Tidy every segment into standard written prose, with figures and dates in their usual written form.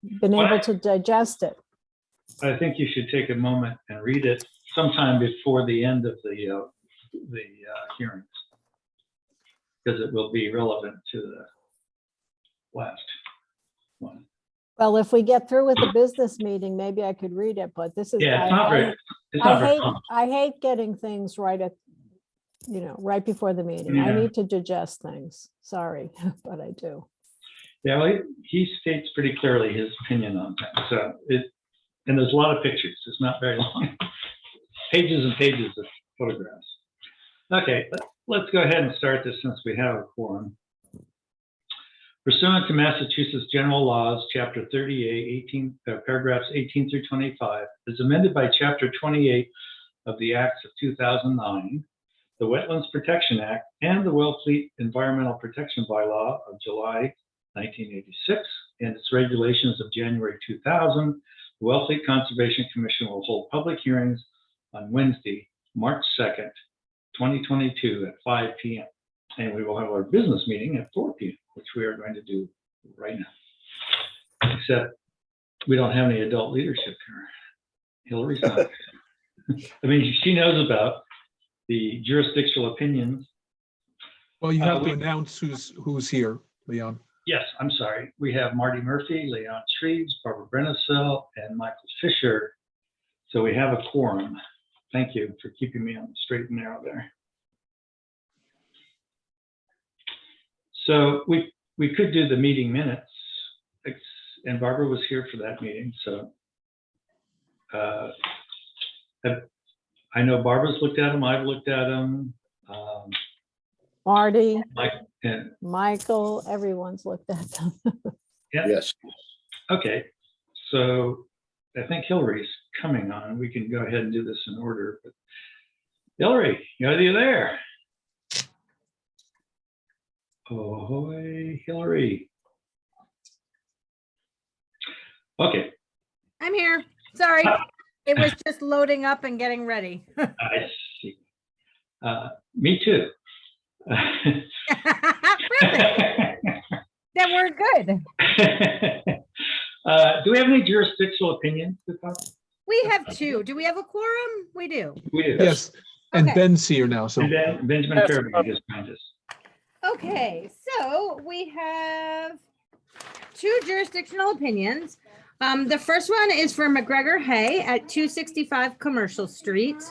been able to digest it. I think you should take a moment and read it sometime before the end of the hearings, because it will be relevant to the last one. Well, if we get through with the business meeting, maybe I could read it, but this is, Yeah, it's not very. It's not very long. I hate getting things right at, right before the meeting. I Yeah. need to digest things. Sorry, but I do. Yeah, well, he states pretty clearly his opinion on things. So and there's a lot of pictures. It's not very long. Pages and pages of photographs. Okay, let's go ahead and start this since we have a quorum. Pursuant to Massachusetts General Laws, Chapter 38, paragraphs 18 through 25, as amended by Chapter 28 of the Acts of 2009, the Wetlands Protection Act, and the Wellfleet Environmental Protection Bylaw of July 1986, and its regulations of January 2000, the Wellfleet Conservation Commission will hold public hearings on Wednesday, March 2nd, 2022 at 5 p.m. And we will have our business meeting at 4 p.m., which we are going to do right now. Except we don't have any adult leadership here. Hillary's not. I mean, she knows about the jurisdictional opinions. Well, you have to announce who's here, Leon. Yes, I'm sorry. We have Marty Murphy, Leon Shreves, Barbara Brennesel, and Michael Fisher. So we have a quorum. Thank you for keeping me on the straight and narrow there. So we could do the meeting minutes, and Barbara was here for that meeting. So I know Barbara's looked at them. I've looked at them. Marty, Mike and Michael, everyone's looked at them. yeah. Yes. Okay. So I think Hillary's coming on. We can go ahead and do this in order. But Hillary, are you there? Ahoy, Hillary. Okay. I'm here. Sorry. It was just loading up and getting ready. I see. Me too. Perfect. Then we're good. Do we have any jurisdictional opinions to talk? We have two. Do we have a quorum? We do. We do. Yes, and Okay. Ben's here now, so. And then Benjamin Fairbank just joined us. Okay, so we have two jurisdictional opinions. The first one is for McGregor Hay at 265 Commercial Street.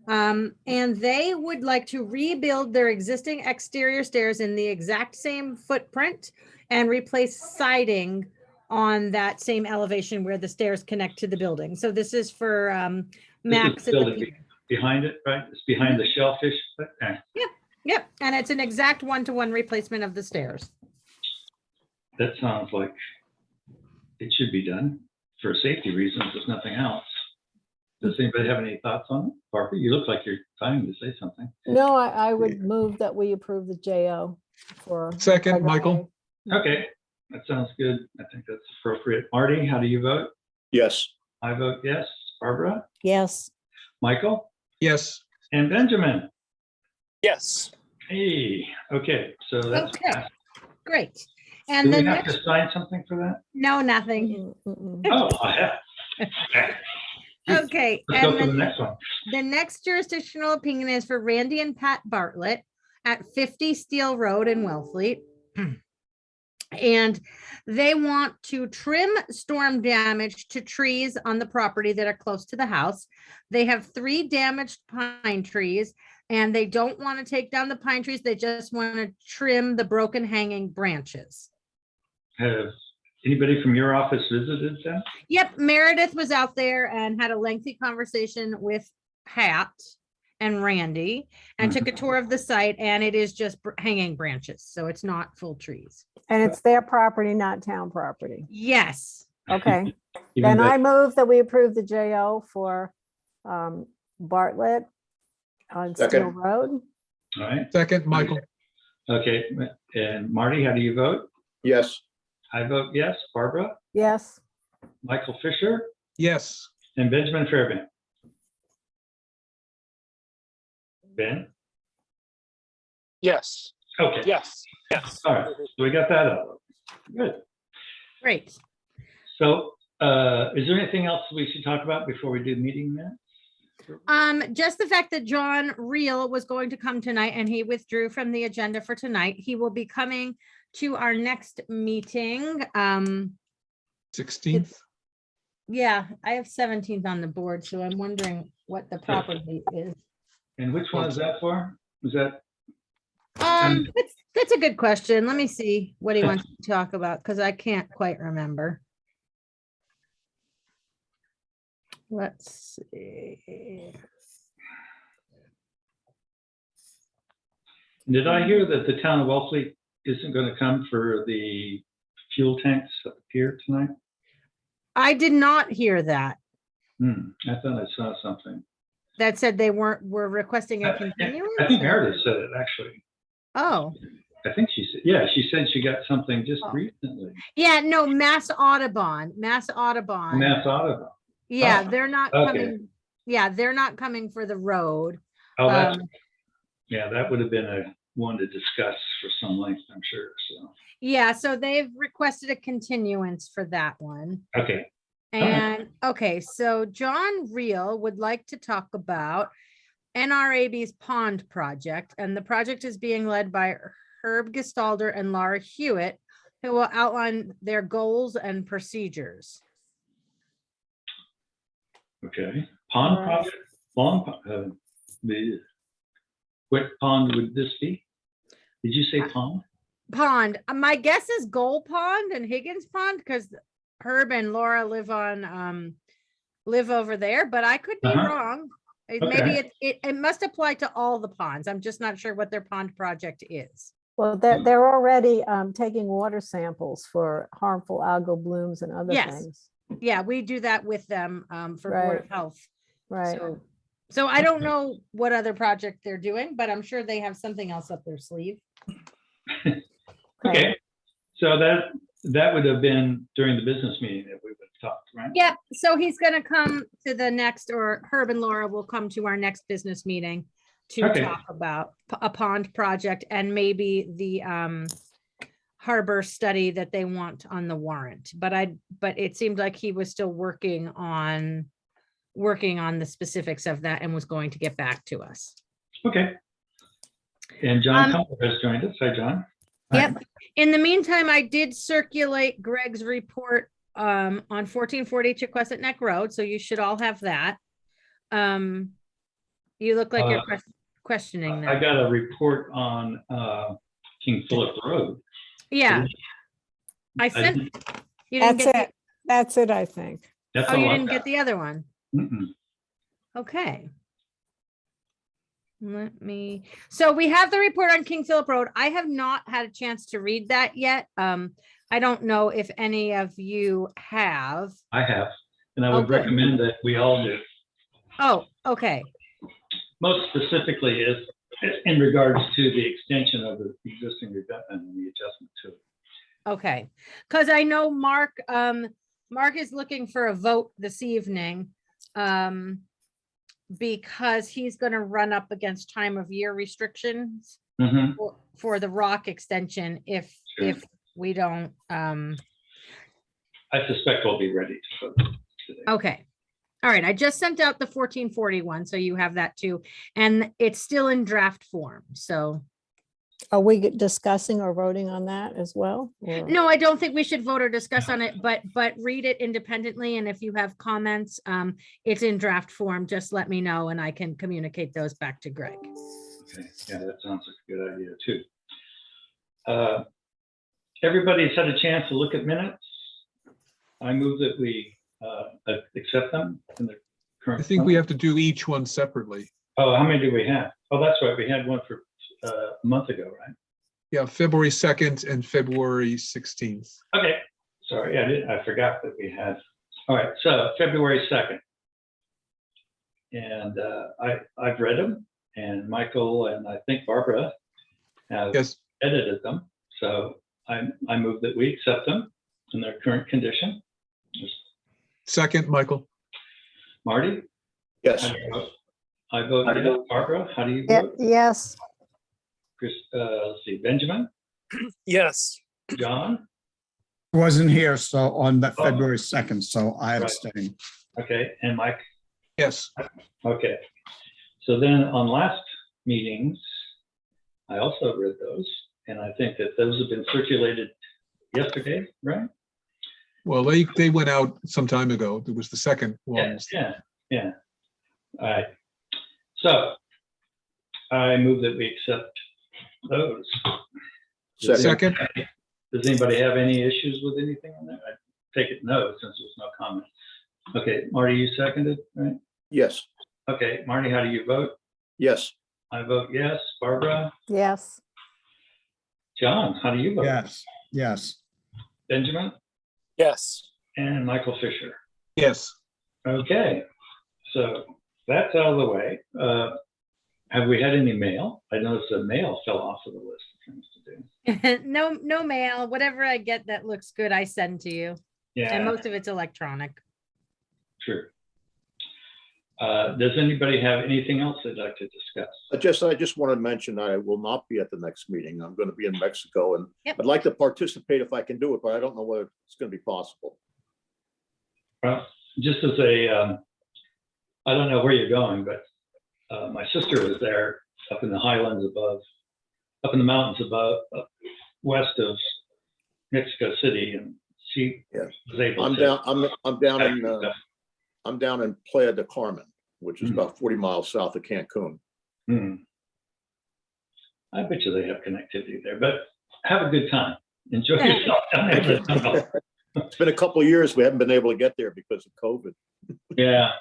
And they would like to rebuild their existing exterior stairs in the exact same footprint and replace siding on that same elevation where the stairs connect to the building. So this is for Max. This is the building behind it, right? It's behind the shellfish. Yep, and it's an exact one-to-one replacement of the stairs. That sounds like it should be done for safety reasons, if nothing else. Does anybody have any thoughts on it? Barbara, you look like you're dying to say something. No, I would move that we approve the JO for. Second, Michael. Okay, that sounds good. I think that's appropriate. Marty, how do you vote? Yes. I vote yes. Barbara? Yes. Michael? Yes, And Benjamin? Yes. Hey, okay, so that's Okay. passed. Great. Do And we then have to sign something for that? no, nothing. Oh, yeah. Okay, Let's go and for the then next one. the next jurisdictional opinion is for Randy and Pat Bartlett at 50 Steel Road in Wellfleet. And they want to trim storm damage to trees on the property that are close to the house. They have 3 damaged pine trees and they don't want to take down the pine trees. They just want to trim the broken hanging branches. Have anybody from your office visited them? Yep, Meredith was out there and had a lengthy conversation with Pat and Randy and took a tour of the site, and it is just hanging branches, so it's not full trees. And it's their property, not town property. Yes. Okay, Even then though- I move that we approve the JO for Bartlett on Steel Second. Road. All right, second, Michael. okay, and Marty, how do you vote? Yes. I vote yes. Barbara? Yes. Michael Fisher? Yes, And Benjamin Fairbank? Ben? Yes. Okay, Yes. Yes. all right, so we got that out. Good. Great. So is there anything else we should talk about before we do meeting minutes? Just the fact that John Reel was going to come tonight and he withdrew from the agenda for tonight. He will be coming to our next meeting. 16th. Yeah, I have 17th on the board, so I'm wondering what the proper date is. And which one is that for? Was that? That's a good question. Let me see what he wants to talk about, because I can't quite remember. Let's see. Did I hear that the town of Wellfleet isn't going to come for the fuel tanks at the pier tonight? I did not hear that. I thought I saw something. That said they were requesting a continuance? I think Meredith said it, actually. Oh, I think she said, yeah, she said she got something just Oh. recently. yeah, no, Mass Audubon. Mass Audubon. Yeah, Oh, they're not okay. coming. Yeah, they're not coming for the road. Oh, that's, Um, yeah, that would have been a one to discuss for some length, I'm sure, so. Yeah, so they've requested a continuance for that one. Okay, right. And, okay, so John Reel would like to talk about NRAB's pond project, and the project is being led by Herb Gestalder and Laura Hewitt, who will outline their goals and procedures. Okay, pond Alright. project, what pond would this be? Did you say pond? Pond, my guess is Gold Pond and Higgins Pond, because Herb and Laura live over there, but I could be Uh-huh. wrong. Okay. Maybe it must apply to all the ponds. I'm just not sure what their pond project is. Well, they're already taking water samples for harmful algal blooms and other Yes. things. Yeah, we do that with them for Board of Right. Health. Right. So I don't know what other project they're doing, but I'm sure they have something else up their sleeve. Okay, so that would have been during the business meeting that we would have talked, right? Yep, so he's gonna come to the next, or Herb and Laura will come to our next business meeting to Okay. talk about a pond project and maybe the harbor study that they want on the warrant. But it seemed like he was still working on the specifics of that and was going to get back to us. Okay. And John Um, Cumber has joined us. Hi, John. Hi. Yep. In the meantime, I did circulate Greg's report on 1440 Chiquesset Neck Road, so you should all have that. You look like you're questioning I that. got a report on King Philip Road. Yeah, I sent, you didn't That's get, it. That's it, I think. That's oh, all you I didn't got. get the other one. Mm-mm. Okay. So we have the report on King Philip Road. I have not had a chance to read that yet. I don't know if any of you have. I have, and I Oh, would good. recommend that we all do. Oh, okay. Most specifically is in regards to the extension of the existing revetment and the adjustment to it. Okay, because I know Mark is looking for a vote this evening. Because he's gonna run up against time of year restrictions Mhm. for the rock extension if Sure. we don't, I suspect we'll be ready to vote today. okay. All right, I just sent out the 1441, so you have that too, and it's still in draft form, so. Are we discussing or voting on that as well? or- No, I don't think we should vote or discuss on it, but read it independently, and if you have comments, it's in draft form, just let me know and I can communicate those back to Greg. Okay, yeah, that sounds like a good idea too. Everybody's had a chance to look at minutes. I move that we accept them in the current. I think we have to do each one separately. Oh, how many do we have? Oh, that's right. We had one for a month ago, right? Yeah, February 2nd and February 16th. Okay, sorry, I forgot that we had. All right, so February 2nd. And I've read them, and Michael and I think Barbara have Yes, edited them. So I move that we accept them in their current condition. second, Michael. Marty? Yes. How do you vote? I vote yes. Barbara, how do you Yeah, vote? yes, Chris, let's see, Benjamin, Yes. John, Wasn't here, so on that Oh. February 2nd, so I Right. abstained. Okay, and Mike? Yes, Okay. So then on last meetings, I also read those, and I think that those have been circulated yesterday, right? well, they went out some time ago. It was the second one. Yeah. All right. So I move that we accept those. Second. Second, Does anybody have any issues with anything on that? I take it no, since there's no comment. Okay, Marty, you seconded, right? Yes. Okay, Marty, how do you vote? Yes. I vote yes. Barbara? Yes, John, how do you vote? Yes. Benjamin? Yes. And Michael Fisher. yes. Okay, so that's out of the way. Have we had any mail? I noticed the mail fell off of the list of things to do. No mail. Whatever I get that looks good, I send to you. And Yeah, most of it's electronic. sure. Does anybody have anything else they'd like to discuss? I just want to mention I will not be at the next meeting. I'm going to be in Mexico, and Yep. I'd like to participate if I can do it, but I don't know whether it's going to be possible. Well, just as a, I don't know where you're going, but my sister was there up in the highlands above, up in the mountains above, west of Mexico City, and she Yeah. was able I'm to. down. I'm down in Playa del Carmen, which is Mhm. about 40 miles south of Cancun. I bet you they have connectivity there, but have a good time. Enjoy yourself down there. It's been a couple of years. We haven't been able to get there because of COVID. Yeah.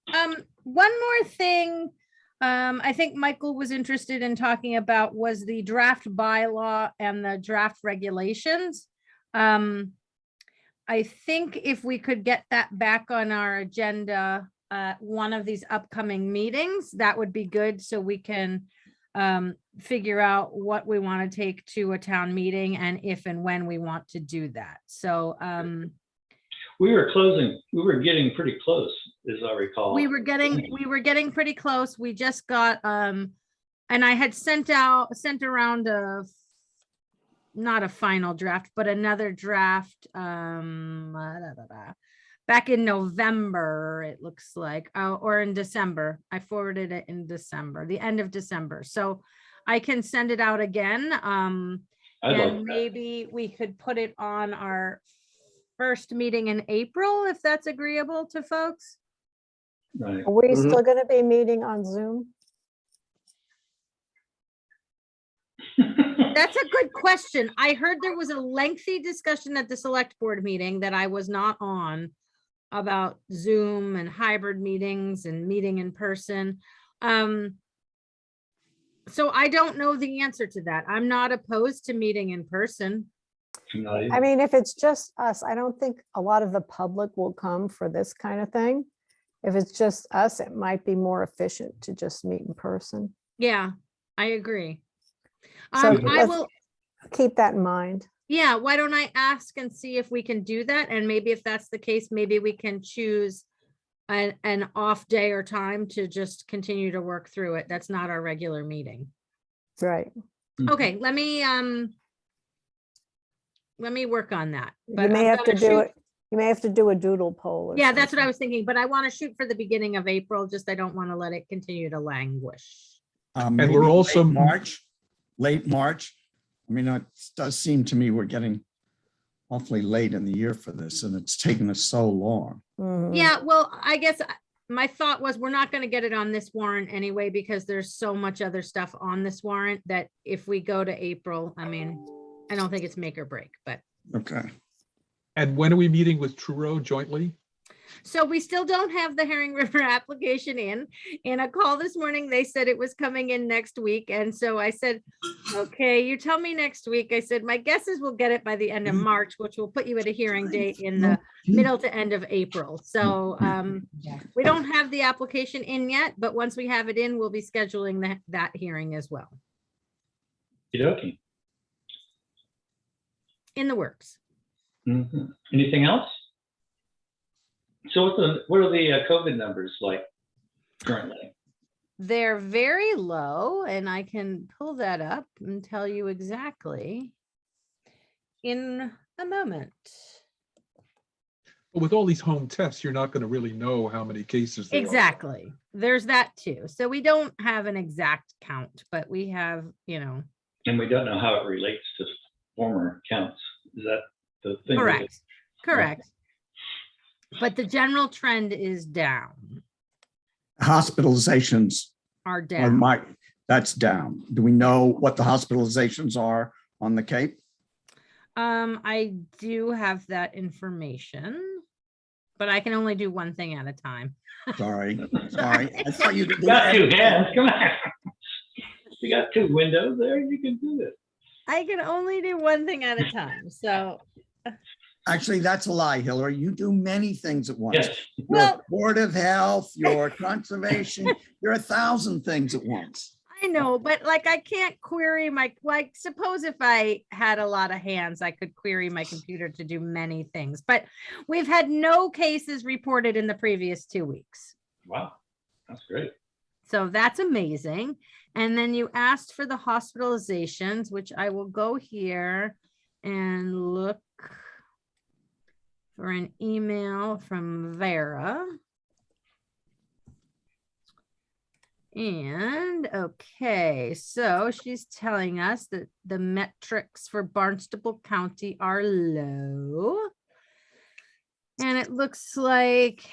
One more thing, I think Michael was interested in talking about was the draft bylaw and the draft regulations. I think if we could get that back on our agenda, one of these upcoming meetings, that would be good, so we can figure out what we want to take to a town meeting and if and when we want to do that. So We were getting pretty close, as I recall. we were getting pretty close. We just got and I had sent around not a final draft, but another draft back in November, it looks like, or in December. I forwarded it in December, the end of December. So I can send it out again. I'd like And that. maybe we could put it on our first meeting in April, if that's agreeable to folks. Right. are we Mhm. still going to be meeting on Zoom? That's a good question. I heard there was a lengthy discussion at the select board meeting that I was not on about Zoom and hybrid meetings and meeting in person. So I don't know the answer to that. I'm not opposed to meeting in person. Not I either. mean, if it's just us, I don't think a lot of the public will come for this kind of thing. If it's just us, it might be more efficient to just meet in person. Yeah, I agree. So I let's will, keep that in mind. yeah, why don't I ask and see if we can do that? And maybe if that's the case, maybe we can choose an off day or time to just continue to work through it. That's not our regular meeting. Right. Okay, let me work on that. You But may I'm have to gonna do shoot- it. You may have to do a doodle poll. or Yeah, that's what I something. was thinking, but I want to shoot for the beginning of April, just I don't want to let it continue to languish. Maybe we're also- late March. I mean, it does seem to me we're getting awfully late in the year for this, and it's taken us so long. Mhm. Yeah, well, I guess my thought was we're not going to get it on this warrant anyway, because there's so much other stuff on this warrant that if we go to April, I mean, I don't think it's make or break, but. Okay. And when are we meeting with Truro jointly? So we still don't have the Herring River application in. In a call this morning, they said it was coming in next week. And so I said, okay, you tell me next week. I said, my guess is we'll get it by the end of March, which will put you at a hearing date in the middle to end of April. So we don't have the application in yet, but once we have it in, we'll be scheduling that hearing as well. Okey-dokey. In the works. Mhm. Anything else? So what are the COVID numbers like currently? They're very low, and I can pull that up and tell you exactly. in a moment. But with all these home tests, you're not going to really know how many cases there are. Exactly. There's that too. So we don't have an exact count, but we have, And we don't know how it relates to former counts. Is that the thing? correct, correct. But the general trend is down, Hospitalizations are are down. that's down. Do we know what the hospitalizations are on the Cape? I do have that information, but I can only do one thing at a time. Sorry. I thought you could You do got two everything. hands, come on. You got two windows there, you can do this. I can only do one thing at a time. So, Actually, that's a lie, Hillary. You do many things at once. Yes, Your well, Board of Health, your conservation, you're 1,000 things at once. I know, but like I can't query suppose if I had a lot of hands, I could query my computer to do many things, but we've had no cases reported in the previous 2 weeks. wow, that's great. So that's amazing. And then you asked for the hospitalizations, which I will go here and look for an email from Vera. And okay, so she's telling us that the metrics for Barnstable County are low. And it looks like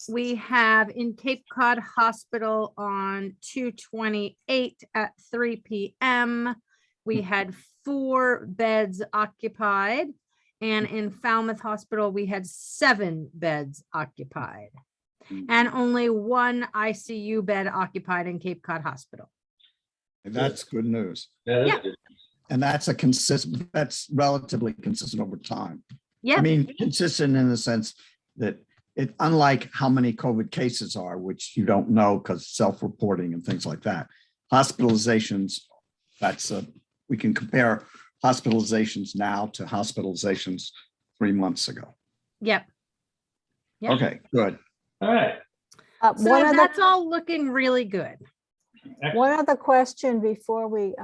we have in Cape Cod Hospital on 2/28 at 3 p.m. We had 4 beds occupied. And in Falmouth Hospital, we had 7 beds occupied. And only 1 ICU bed occupied in Cape Cod Hospital. And that's good news. That is Yeah. good. And that's relatively consistent over time. Yeah. I mean, consistent in the sense that unlike how many COVID cases are, which you don't know because self-reporting and things like that, hospitalizations, we can compare hospitalizations now to hospitalizations 3 months ago. Yep. Yep. Okay, good. All right. So that's all looking really good. One other question before we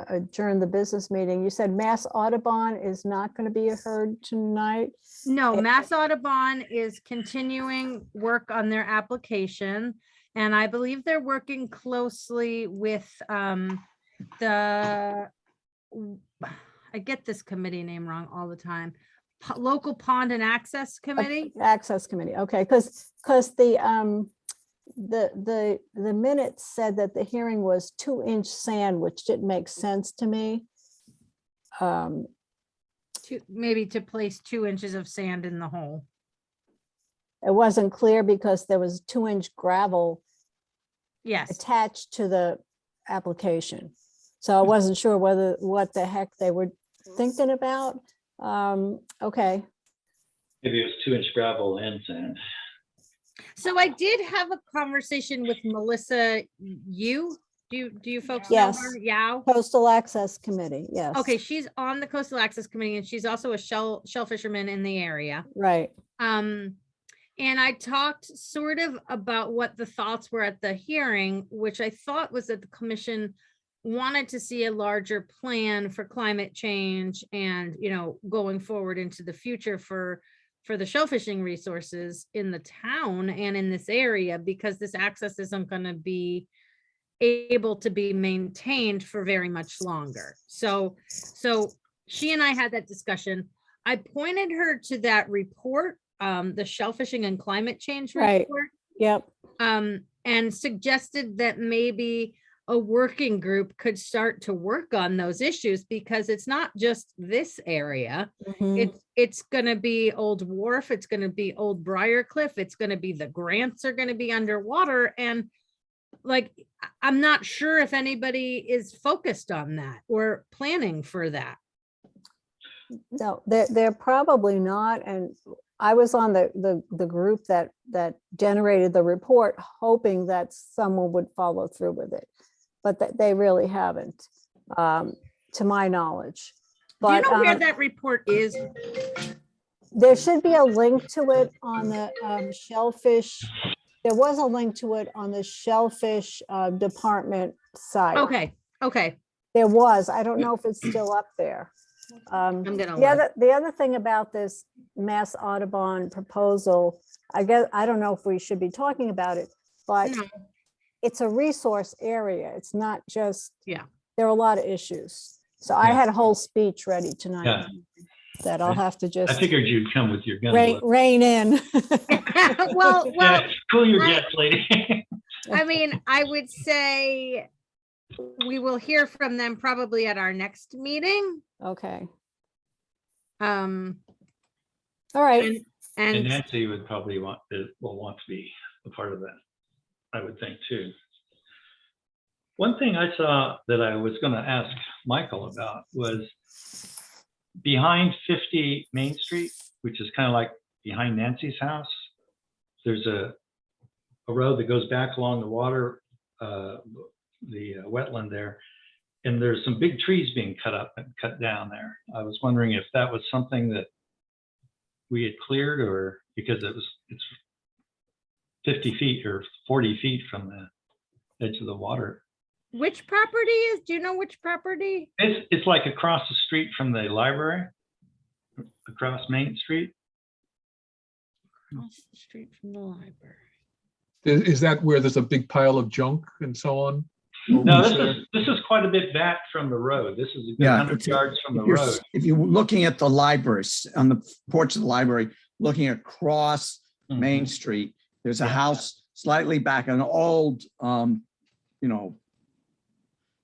adjourn the business meeting. You said Mass Audubon is not going to be heard tonight. No, Mass Audubon is continuing work on their application. And I believe they're working closely with I get this committee name wrong all the time. Local Pond and Access Committee. Access Committee, okay, because the minutes said that the hearing was 2-inch sand, which didn't make sense to me. Maybe to place 2 inches of sand in the hole. It wasn't clear because there was 2-inch gravel Yes. attached to the application. So I wasn't sure what the heck they were thinking about. Okay. Maybe it was 2-inch gravel and sand. So I did have a conversation with Melissa. Do you folks know Yes. her? Yao? Coastal Access Committee, yes. Okay, she's on the Coastal Access Committee and she's also a shell fisherman in the area. Right. And I talked sort of about what the thoughts were at the hearing, which I thought was that the commission wanted to see a larger plan for climate change and, going forward into the future for the shellfishing resources in the town and in this area, because this access isn't going to be able to be maintained for very much longer. So she and I had that discussion. I pointed her to that report, the shellfishing and climate change Right. report, Yep. and suggested that maybe a working group could start to work on those issues, because it's not just this area. Mhm. It's going to be Old Wharf. It's going to be Old Briarcliff. It's going to be the grants are going to be underwater. And I'm not sure if anybody is focused on that or planning for that. No, they're probably not. And I was on the group that generated the report, hoping that someone would follow through with it, but that they really haven't, to my knowledge. Do you But know where that report is? there should be a link to it on the shellfish. There was a link to it on the shellfish department site. Okay. There was. I don't know if it's still up there. I'm gonna The look. other thing about this Mass Audubon proposal, I guess, I don't know if we should be talking about it, but No. it's a resource area. It's not just. Yeah. There are a lot of issues. So I Yeah. had a whole speech ready tonight Yeah. that I'll have to I just figured you'd come with your gun. rein in. Well, Yeah, cool your I- jets, lady. I mean, I would say we will hear from them probably at our next meeting. Okay, Um, all right. and, And and Nancy would probably will want to be a part of that, I would think too. One thing I saw that I was going to ask Michael about was behind 50 Main Street, which is kind of like behind Nancy's house. There's a road that goes back along the water, the wetland there. And there's some big trees being cut up and cut down there. I was wondering if that was something that we had cleared, or because it's 50 feet or 40 feet from the edge of the water. which property is, do you know which property? It's like across the street from the library, across Main Street. Across the street from the library. Is that where there's a big pile of junk and so on? No, Over this there? is quite a bit back from the road. This is a good Yeah, 100 if yards from the If you're, road. if you're looking at the library, on the porch of the library, looking across Main Mhm. Street, there's a Yeah. house slightly back, an old,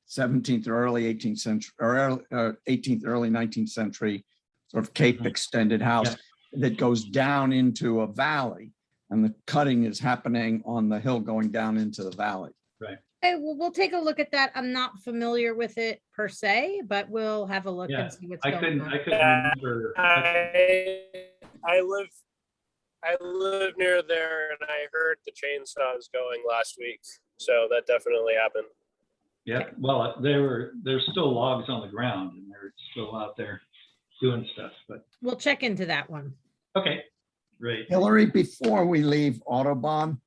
17th or early 18th century, or 18th, early 19th century, sort of Cape Mhm. extended house that goes down into a valley. And the cutting is happening on the hill going down into the valley. Hey, we'll take a look at that. I'm not familiar with it per se, but we'll have a look Yeah, and see what's I going couldn't on. remember. I live near there, and I heard the chainsaws going last week, so that definitely happened. Yeah, well, there's still logs on the ground and they're still out there doing stuff, but We'll check into that one. okay, great. Hillary, before we leave Audubon,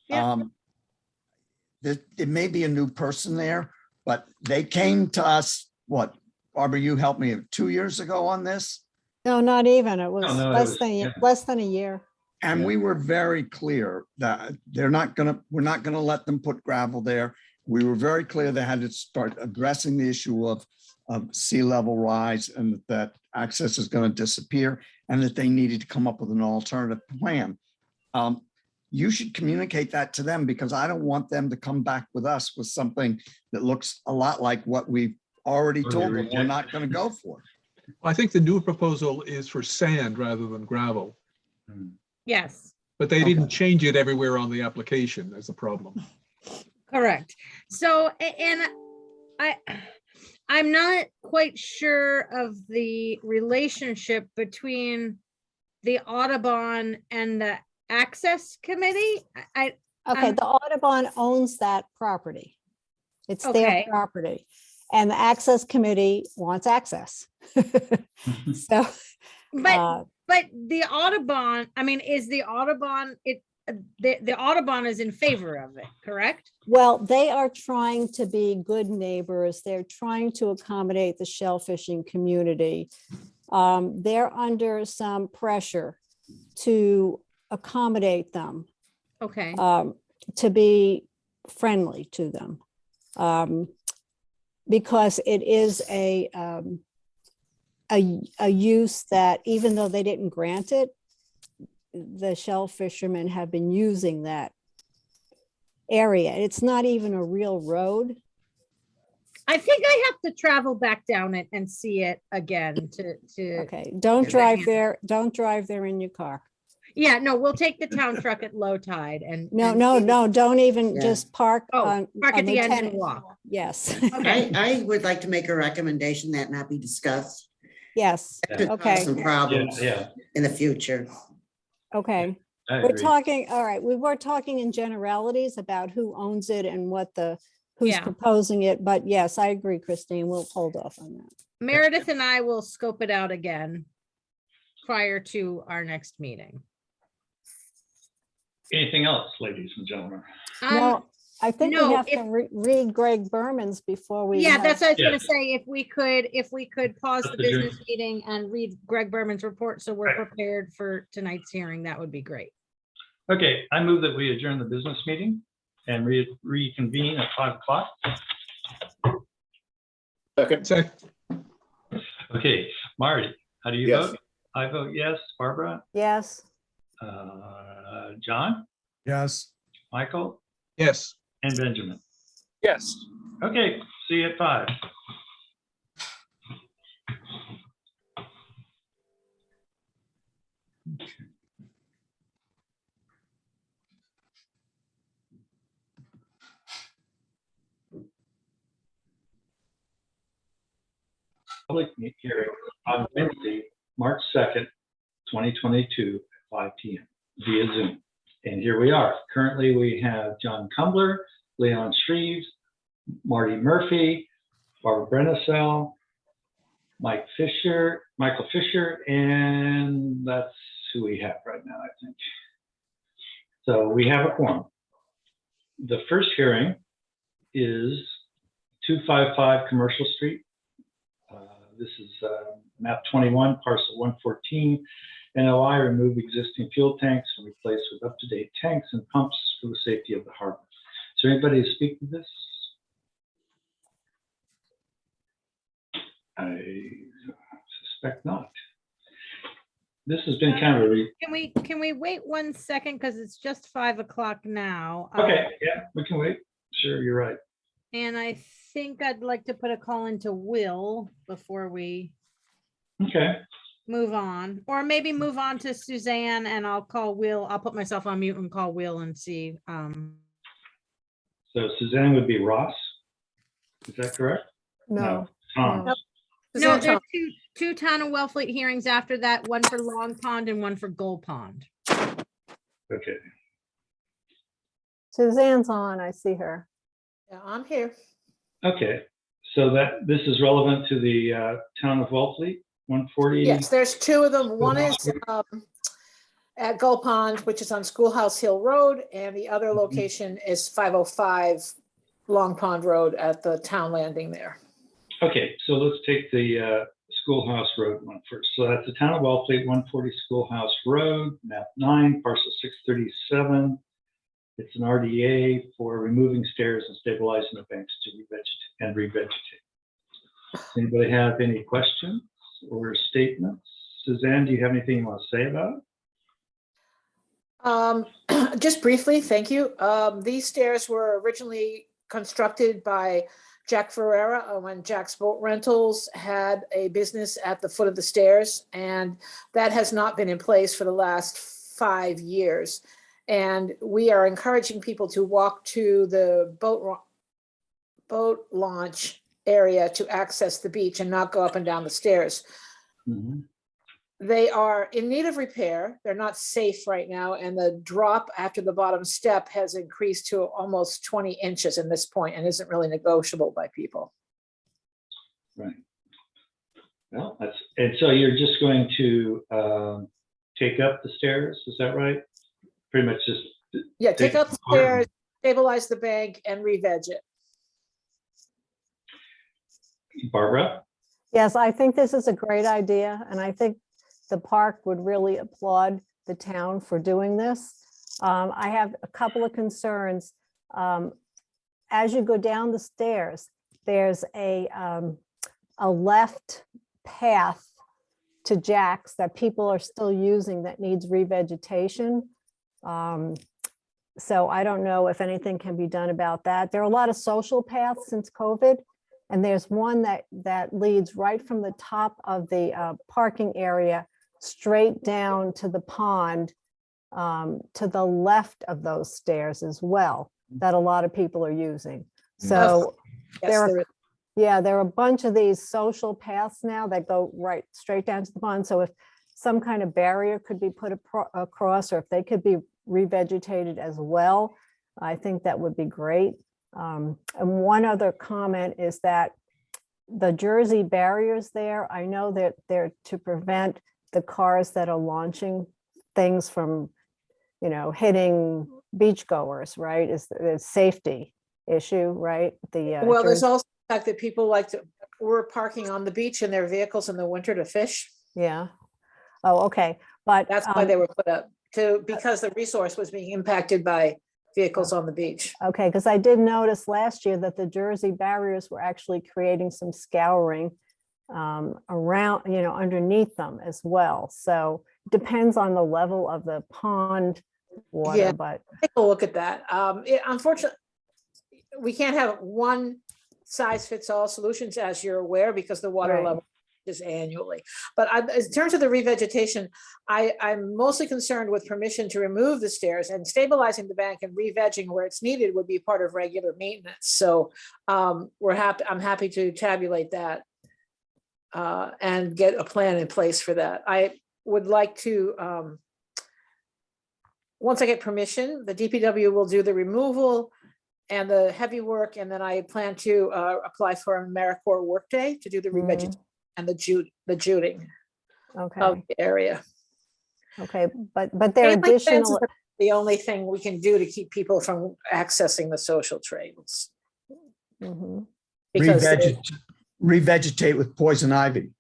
Yeah. there may be a new person there, but they came to us, what, Barbara, you helped me 2 years ago on this? No, not even. It was no, it less was- than, yeah. less than a year. And Yeah. we were very clear that we're not gonna let them put gravel there. We were very clear they had to start addressing the issue of sea level rise, and that access is gonna disappear, and that they needed to come up with an alternative plan. You should communicate that to them, because I don't want them to come back with us with something that looks a lot like what we've already Or told they them we're not reject. gonna go for. I think the new proposal is for sand rather than gravel, Hmm. Yes, but they Okay. didn't change it everywhere on the application as a problem. correct. So, and I'm not quite sure of the relationship between the Audubon and the Access Committee. Okay, the Audubon owns that property. It's their Okay. property. And the access committee wants access. So, But the Audubon, I mean, is the Audubon, the Audubon is in favor of it, correct? well, they are trying to be good neighbors. They're trying to accommodate the shellfishing community. They're under some pressure to accommodate them, Okay, to be friendly to them. Because it is a use that, even though they didn't grant it, the shell fishermen have been using that area. It's not even a real road. I think I have to travel back down it and see it again to, Okay, don't Yeah, drive yeah. there. Don't drive there in your car. yeah, no, we'll take the town truck at low tide and. No, and no, see- no, don't even Yeah. just park Oh, on. park at on the end and Lieutenant. walk. Yes, Okay, I would like to make a recommendation that not be discussed. yes, That could Okay. cause some Yeah, problems yeah, in the future. okay. I We're agree. talking, all right, we were talking in generalities about who owns it and who's Yeah. proposing it, but yes, I agree, Christine, we'll hold off on that. Meredith and I will scope it out again prior to our next meeting. Anything else, ladies and gentlemen? Um, No, I think we No, have to read Greg Berman's before we. Yeah, have- that's what I was Yeah. gonna say. If we could pause That's the the dream. business meeting and read Greg Berman's report, so we're Right. prepared for tonight's hearing, that would be great. Okay, I move that we adjourn the business meeting and reconvene at 5 o'clock. Second, Say, Okay, Marty, how do you Yes. vote? I vote yes. Barbara? Yes. John? Yes. Michael? yes. And Benjamin? Yes. Okay, see you at 5. Public hearing on Wednesday, March 2nd, 2022, at 5 p.m. via Zoom. And here we are. Currently, we have John Kumbler, Leon Shreves, Marty Murphy, Barbara Brennesel, Michael Fisher, and that's who we have right now, I think. So we have a quorum. The first hearing is 255 Commercial Street. This is map 21, parcel 114. NOI, remove existing fuel tanks and replace with up-to-date tanks and pumps for the safety of the harbor. Is there anybody to speak to this? I suspect not. This has been kind of a, Can we wait 1 second? Because it's just 5 o'clock now. okay, yeah, we can wait. Sure, you're right. And I think I'd like to put a call into Will before we Okay, move on, or maybe move on to Suzanne, and I'll call Will. I'll put myself on mute and call Will and see. so Suzanne would be Ross. Is that correct? No. Tom. No. No, there's two Town of Wellfleet hearings after that, one for Long Pond and one for Gold Pond. Okay, Suzanne's on. I see her. Yeah, I'm here. okay. So this is relevant to the town of Wellfleet, 140? Yes, there's two of them. One is at Gull Pond, which is on Schoolhouse Hill Road, and the other location is 505 Long Pond Road at the town landing there. Okay, so let's take the Schoolhouse Road one first. So that's the town of Wellfleet, 140 Schoolhouse Road, map 9, parcel 637. It's an RDA for removing stairs and stabilizing the banks to revegetate. Anybody have any questions or statements? Suzanne, do you have anything you want to say about it? Just briefly, thank you. These stairs were originally constructed by Jack Ferreira when Jack's Boat Rentals had a business at the foot of the stairs, and that has not been in place for the last 5 years. And we are encouraging people to walk to the boat launch area to access the beach and not go up and down the stairs. Mhm. They are in need of repair. They're not safe right now. And the drop after the bottom step has increased to almost 20 inches in this point and isn't really negotiable by people. Right. Well, and so you're just going to take up the stairs, is that right? Pretty much just. Yeah, take out the stairs, stabilize the bank and re-veg it. Barbara? Yes, I think this is a great idea, and I think the park would really applaud the town for doing this. I have a couple of concerns. As you go down the stairs, there's a left path to Jack's that people are still using that needs revegetation. So I don't know if anything can be done about that. There are a lot of social paths since COVID. And there's one that leads right from the top of the parking area straight down to the pond, to the left of those stairs as well, that a lot of people are using. So Yes, there there are, is. yeah, there are a bunch of these social paths now that go right straight down to the pond. So if some kind of barrier could be put across, or if they could be revegetated as well, I think that would be great. And one other comment is that the Jersey barriers there, I know that they're to prevent the cars that are launching things from, hitting beachgoers, right? Is the safety issue, right? Well, there's also the fact that people were parking on the beach in their vehicles in the winter to fish. Yeah. Oh, okay. But That's why they were put up because the resource was being impacted by vehicles on the beach. okay, because I did notice last year that the Jersey barriers were actually creating some scouring around, underneath them as well. So depends on the level of the pond water, Yeah. but Take a look at that. Unfortunately, we can't have one size fits all solutions, as you're aware, because the water Right. level is annually. But in terms of the revegetation, I'm mostly concerned with permission to remove the stairs, and stabilizing the bank and re-vegging where it's needed would be part of regular maintenance. So I'm happy to tabulate that and get a plan in place for that. I would like to, once I get permission, the DPW will do the removal and the heavy work, and then I plan to apply for a AmeriCorps workday to do the revegetation and the juding of okay, the area. okay, but there are Gateway fences additional, are the only thing we can do to keep people from accessing the social trails. Mhm. Because Revegetate with poison ivy.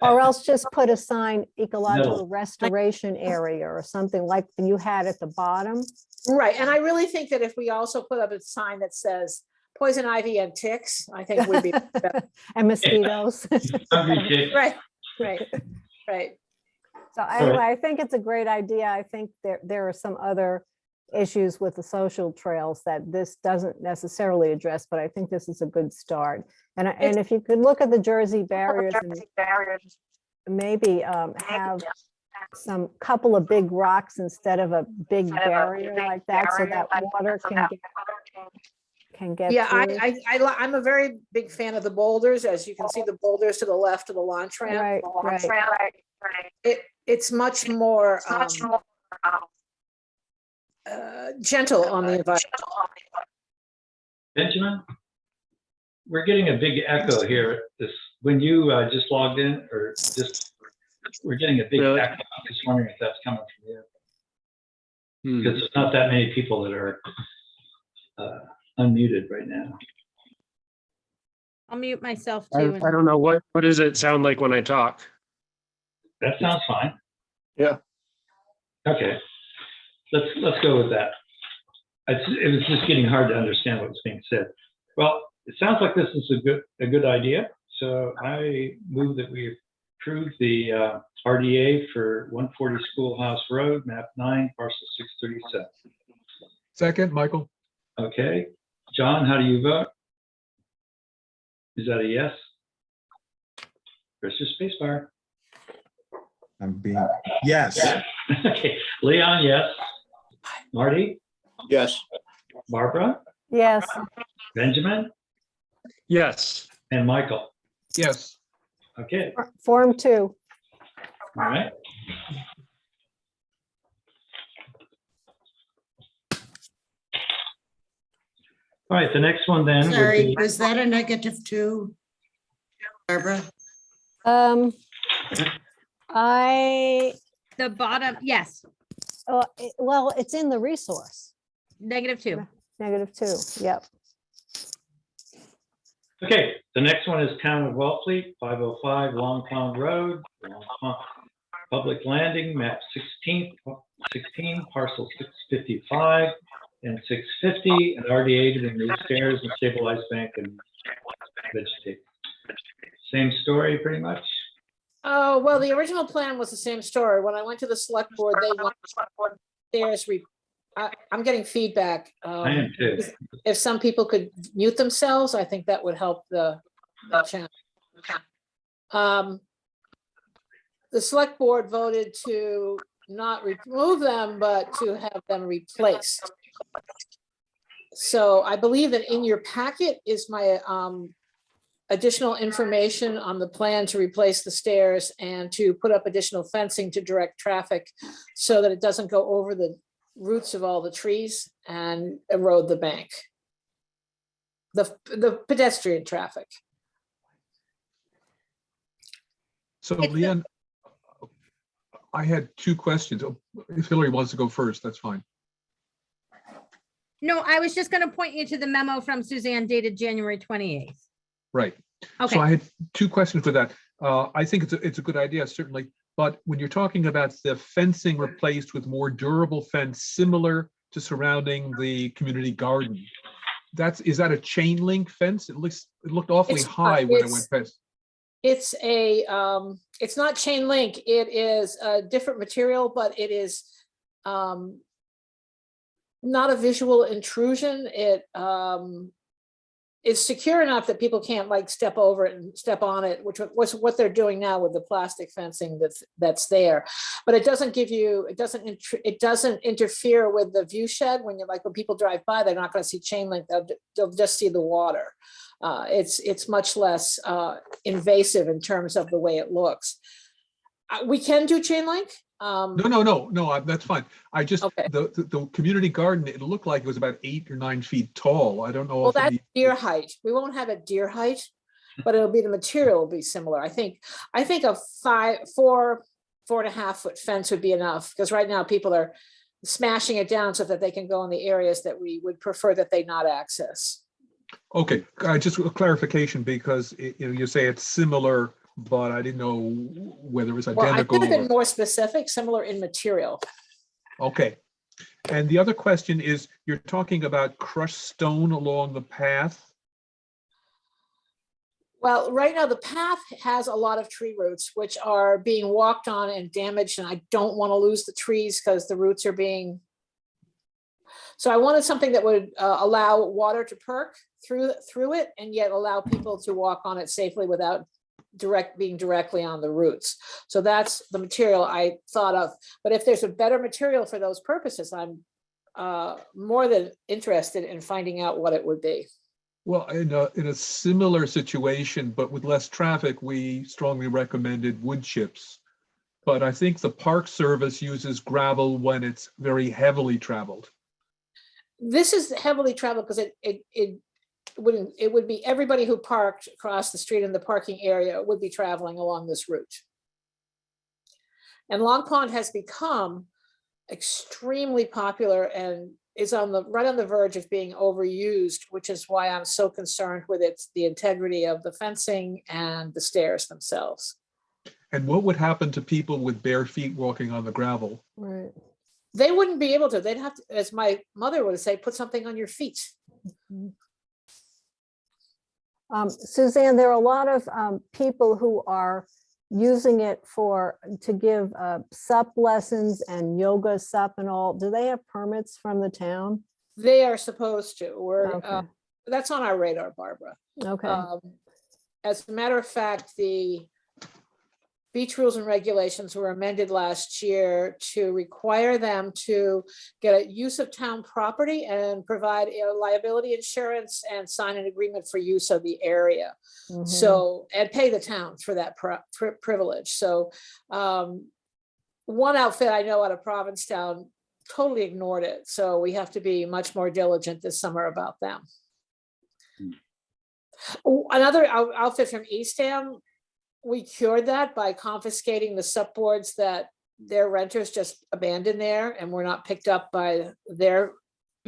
or else just put a sign, ecological restoration area or something like you had at the bottom. right, and I really think that if we also put up a sign that says poison ivy and ticks, I think would be And mosquitoes. Hungry tick. right. So anyway, I think it's a great idea. I think there are some other issues with the social trails that this doesn't necessarily address, but I think this is a good start. And if you could look at the Jersey barriers and maybe have some couple of big rocks instead of a big barrier like that, so that water can get Yeah, through. I'm a very big fan of the boulders. As you can see, the boulders to the left of the launch ramp. Right. It's much more gentle on the environment. Benjamin, we're getting a big echo here. When you just logged in, we're getting a big Really? echo. I'm just wondering if that's coming from you. Hmm. Because there's not that many people that are unmuted right now. I'll mute myself I too. don't know what does it sound like when I talk? That sounds fine. Yeah. Okay, let's go with that. It was just getting hard to understand what was being said. Well, it sounds like this is a good idea. So I move that we approve the RDA for 140 Schoolhouse Road, map 9, parcel 637. Second, Michael? Okay, John, how do you vote? Is that a yes? Press your space bar. Yes. Okay, Leon, yes. Marty, Yes. Barbara, Yes, Benjamin, Yes. and Michael. Yes. Okay, Form 2. all right. All right, the next one then would Sorry, be, was that a negative too? Barbara? The bottom, yes, Well, it's in the resource. -2. -2, yep. okay, the next one is Town of Wellfleet, 505 Long Pond Road, Long Pond Public Landing, map 16, parcel 655 and 650, and RDA to remove stairs and stabilize bank and vegetate. Same story, pretty much. Oh, well, the original plan was the same story. When I went to the select board, they wanted stairs. I'm getting feedback. I am too. If some people could mute themselves, I think that would help the channel. The select board voted to not remove them, but to have them replaced. So I believe that in your packet is my additional information on the plan to replace the stairs and to put up additional fencing to direct traffic so that it doesn't go over the roots of all the trees and erode the bank. The pedestrian traffic. So Leanne, I had two questions. If Hillary wants to go first, that's fine. No, I was just gonna point you to the memo from Suzanne dated January 28th. Right. So Okay, I had two questions for that. I think it's a good idea, certainly. But when you're talking about the fencing replaced with more durable fence similar to surrounding the community garden, is that a chain link fence? It looked awfully It's not. high when I went past. It's it's not chain link. It is a different material, but it is not a visual intrusion. It is secure enough that people can't like step over it and step on it, which was what they're doing now with the plastic fencing that's there. But it doesn't give you, it doesn't interfere with the view shed. When people drive by, they're not going to see chain link. They'll just see the water. It's much less invasive in terms of the way it looks. We can do chain link. No, that's fine. I just, Okay. the community garden, it looked like it was about 8 or 9 feet tall. I don't know. Well, if it that's needs- deer height. We won't have it deer height, but it'll be, the material will be similar. I think a 4.5 foot fence would be enough, because right now people are smashing it down so that they can go in the areas that we would prefer that they not access. Okay, just a clarification, because you say it's similar, but I didn't know whether it was Well, I identical. could have been more specific, similar in material. Okay. And the other question is, you're talking about crushed stone along the path? Well, right now the path has a lot of tree roots, which are being walked on and damaged, and I don't want to lose the trees because the roots are being. So I wanted something that would allow water to perk through it, and yet allow people to walk on it safely without being directly on the roots. So that's the material I thought of. But if there's a better material for those purposes, I'm more than interested in finding out what it would be. Well, in a similar situation, but with less traffic, we strongly recommended wood chips. But I think the Park Service uses gravel when it's very heavily traveled. This is heavily traveled because it would be everybody who parked across the street in the parking area would be traveling along this route. And Long Pond has become extremely popular and is right on the verge of being overused, which is why I'm so concerned with the integrity of the fencing and the stairs themselves. And what would happen to people with bare feet walking on the gravel? Right. They wouldn't be able to. They'd have to, as my mother would say, put something on your feet. Suzanne, there are a lot of people who are using it to give sup lessons and yoga sup and all. Do they have permits from the town? They are supposed to. Okay. That's on our radar, Barbara. Okay. As a matter of fact, the beach rules and regulations were amended last year to require them to get a use of town property and provide liability insurance and sign an agreement for use of the area. Mhm. So, and pay the town for that privilege. So one outfit I know out of Provincetown totally ignored it. So we have to be much more diligent this summer about them. Another outfit from Eastham, we cured that by confiscating the supboards that their renters just abandoned there and were not picked up by their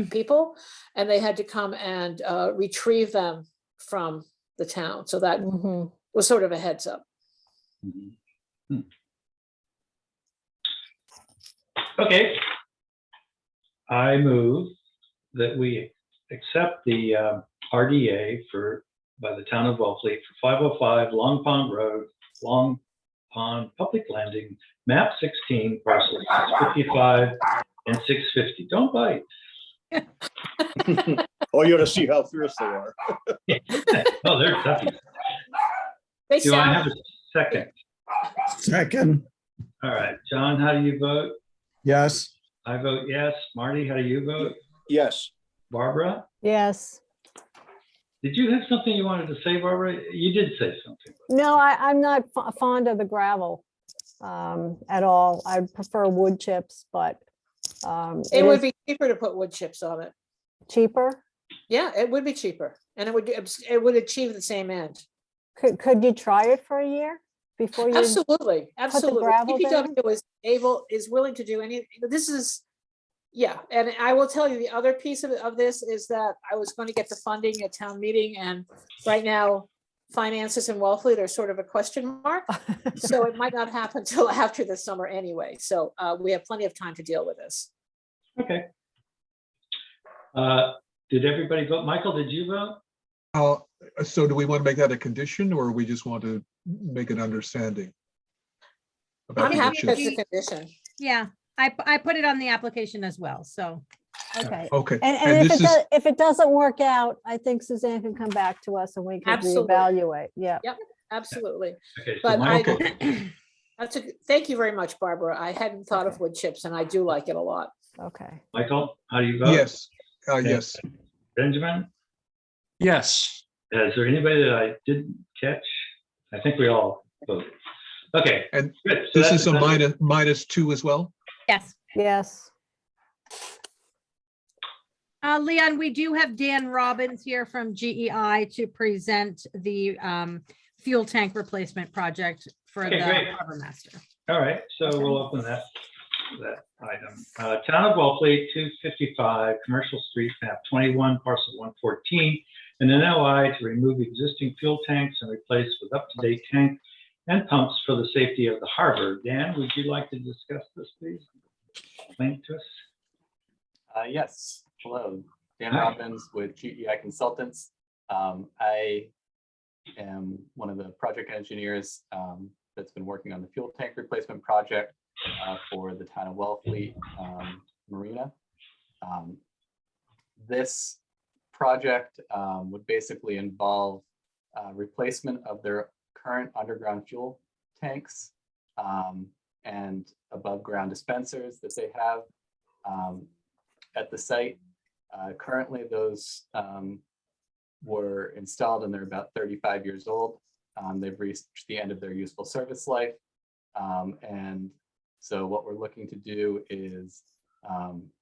people. And they had to come and retrieve them from the town. So that Mhm. was sort of a heads up. Okay. I move that we accept the RDA by the town of Wellfleet for 505 Long Pond Road, Long Pond Public Landing, map 16, parcel 655 and 650. Don't bite. Oh, you ought to see how fierce they are. Oh, they're toughies. They Do I sound, have a second? Second, All right, John, how do you vote? yes. I vote yes. Marty, how do you vote? Yes. Barbara? Yes. Did you have something you wanted to say, Barbara? You did say something. No, I'm not fond of the gravel at all. I prefer wood chips, but it would is be cheaper to put wood chips on it. cheaper. Yeah, it would be cheaper and it would achieve the same end. Could you try it for a year before you? Absolutely, absolutely. gravel DPW is willing to do any, this is Yeah, and I will tell you, the other piece of this is that I was going to get the funding at town meeting, and right now finances in Wellfleet are sort of a question mark. So it might not happen till after the summer anyway. So we have plenty of time to deal with this. Okay. Did everybody vote? Michael, did you vote? So do we want to make that a condition, or we just want to make an understanding? about I'm the happy that's chips? a condition. Yeah, I put it on the application as well, so. Okay. Okay, And if this it is, does, if it doesn't work out, I think Suzanne can come back to us and we can Absolutely. reevaluate. Yeah. Absolutely. Okay, so But I, Michael, thank you very much, Barbara. I hadn't thought of Okay. wood chips and I do like it a lot. Okay. Michael, how do you vote? yes, yes. Benjamin? Yes. Is there anybody that I didn't catch? I think we all voted. Okay, And good. So this that's- is a -2 as well? Yes. Yes. Leon, we do have Dan Robbins here from GEI to present the fuel tank replacement project for Okay, the great. harbor master. All right, so we'll open that item. Town of Wellfleet, 255 Commercial Street, map 21, parcel 114, an NOI to remove existing fuel tanks and replace with up-to-date tank and pumps for the safety of the harbor. Dan, would you like to discuss this, please? Explain it to us. Yes. Hello, Dan Hi. Robbins with GEI Consultants. I am one of the project engineers that's been working on the fuel tank replacement project for the town of Wellfleet Marina. This project would basically involve replacement of their current underground fuel tanks and above ground dispensers that they have at the site. Currently, those were installed and they're about 35 years old. They've reached the end of their useful service life. And so what we're looking to do is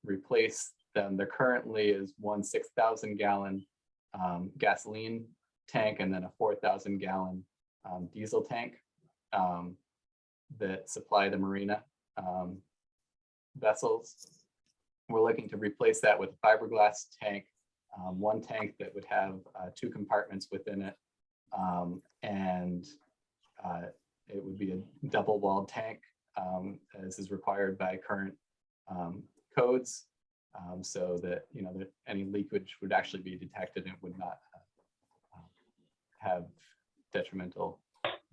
replace them. There currently is one 6,000 gallon gasoline tank and then a 4,000 gallon diesel tank that supply the marina vessels. We're looking to replace that with a fiberglass tank, one tank that would have 2 compartments within it. And it would be a double walled tank as is required by current codes, so that, you know, that any leakage would actually be detected and would not have detrimental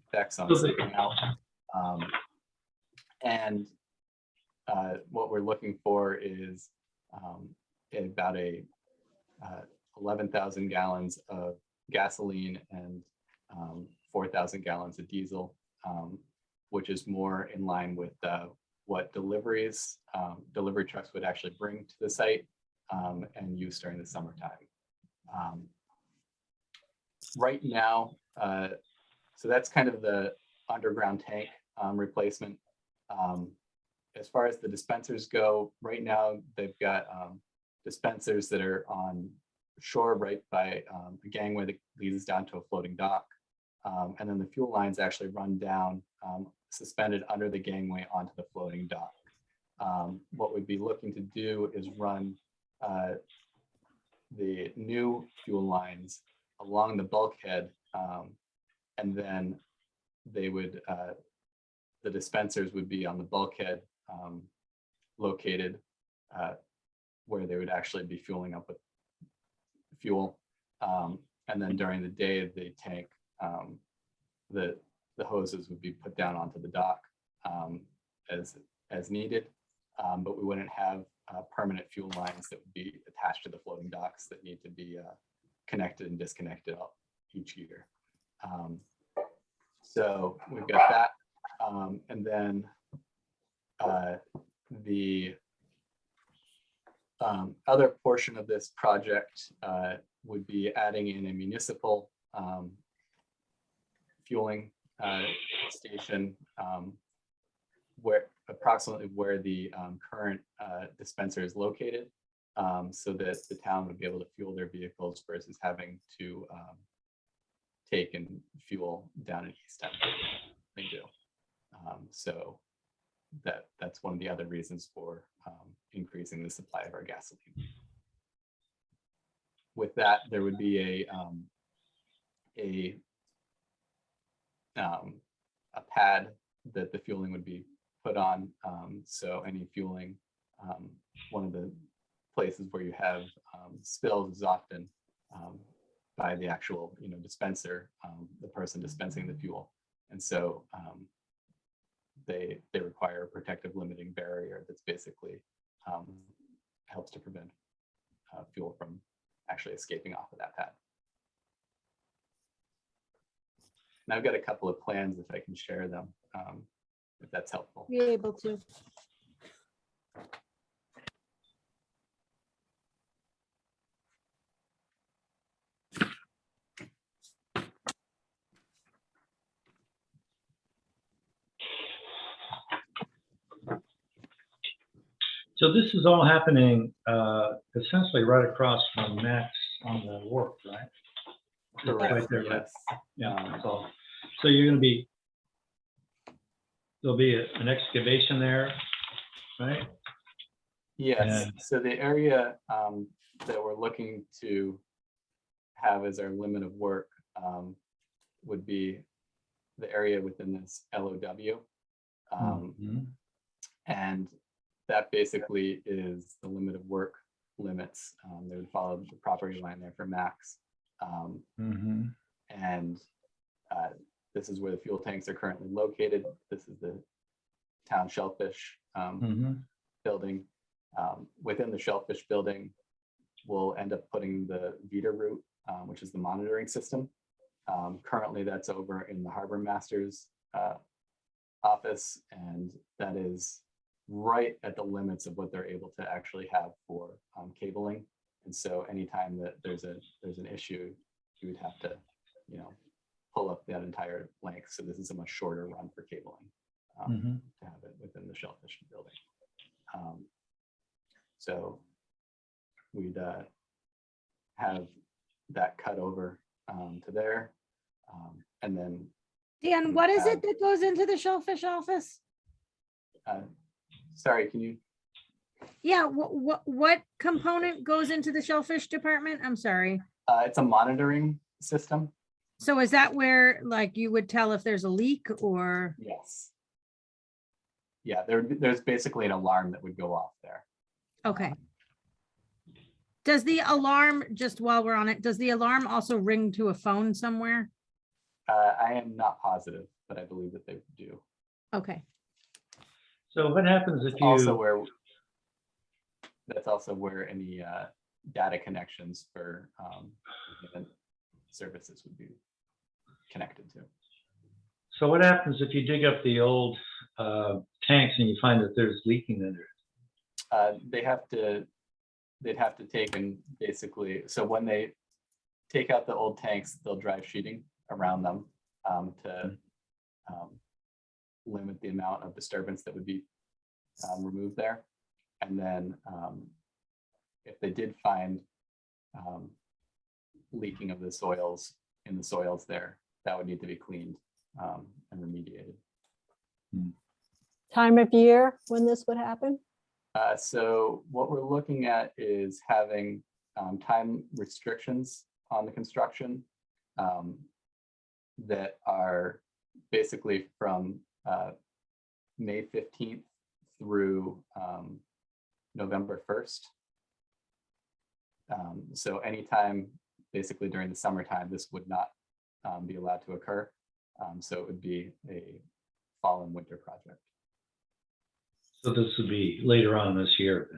effects on sleeping out. And what we're looking for is about 11,000 gallons of gasoline and 4,000 gallons of diesel, which is more in line with what delivery trucks would actually bring to the site and use during the summertime. Right now, so that's kind of the underground tank replacement. As far as the dispensers go, right now they've got dispensers that are on shore right by a gangway that leads down to a floating dock. And then the fuel lines actually run down, suspended under the gangway onto the floating dock. What we'd be looking to do is run the new fuel lines along the bulkhead, and then they would, the dispensers would be on the bulkhead located where they would actually be fueling up with fuel. And then during the day, the tank, the hoses would be put down onto the dock as needed, but we wouldn't have permanent fuel lines that would be attached to the floating docks that need to be connected and disconnected each year. So we've got that. And then the other portion of this project would be adding in a municipal fueling station where approximately where the current dispenser is located, so that the town would be able to fuel their vehicles versus having to take and fuel down in East Temple. They do. So that's one of the other reasons for increasing the supply of our gasoline. With that, there would be a pad that the fueling would be put on. So any fueling, one of the places where you have spills is often by the actual, dispenser, the person dispensing the fuel. And so they require a protective limiting barrier that's basically helps to prevent fuel from actually escaping off of that pad. And I've got a couple of plans if I can share them, if that's helpful. Be able to. So this is all happening essentially right across from Max on the wharf, right? Right there, right? Yes. Yeah. So you're going to be, there'll be an excavation there, right? Yes. And- So the area that we're looking to have as our limit of work would be the area within this LOW. Mhm. And that basically is the limit of work limits. They would follow the property line there for Max. Mhm. And this is where the fuel tanks are currently located. This is the town shellfish Mhm. building. Within the shellfish building, we'll end up putting the VETA route, which is the monitoring system. Currently, that's over in the harbor master's office, and that is right at the limits of what they're able to actually have for cabling. And so anytime that there's an issue, you would have to, pull up that entire length. So this is a much shorter run for cabling to have it within the shellfish building. So we'd have that cut over to there. And then Dan, what is it that goes into the shellfish office? sorry, can you? Yeah, what component goes into the shellfish department? I'm sorry. It's a monitoring system. So is that where like you would tell if there's a leak or? Yes. Yeah, there's basically an alarm that would go off there. Okay. Does the alarm, just while we're on it, does the alarm also ring to a phone somewhere? I am not positive, but I believe that they do. Okay. So what happens if Also you, where, that's also where any data connections for event services would be connected to. so what happens if you dig up the old tanks and you find that there's leaking under it? They'd have to take and basically, so when they take out the old tanks, they'll drive sheeting around them to limit the amount of disturbance that would be removed there. And then if they did find leaking of the soils in the soils there, that would need to be cleaned and remediated. Time of year when this would happen? So what we're looking at is having time restrictions on the construction that are basically from May 15th through November 1st. So anytime basically during the summertime, this would not be allowed to occur. So it would be a fall and winter project. So this would be later on this year,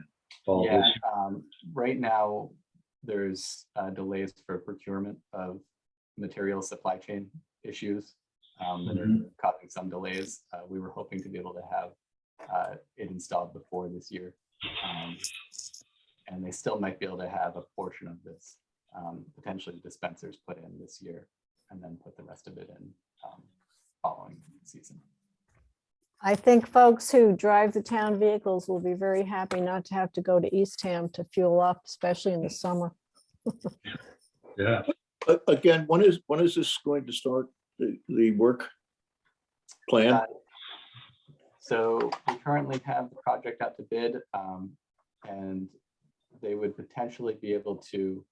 fall this year. Right now, there's delays for procurement of material supply chain issues that are causing some delays. We were hoping to be able to have it installed before this year. And they still might be able to have a portion of this, potentially dispensers put in this year, and then put the rest of it in following season. I think folks who drive the town vehicles will be very happy not to have to go to Eastham to fuel up, especially in the summer. Yeah. Again, when is this going to start, the work plan? So we currently have the project out to bid, and they would potentially be able to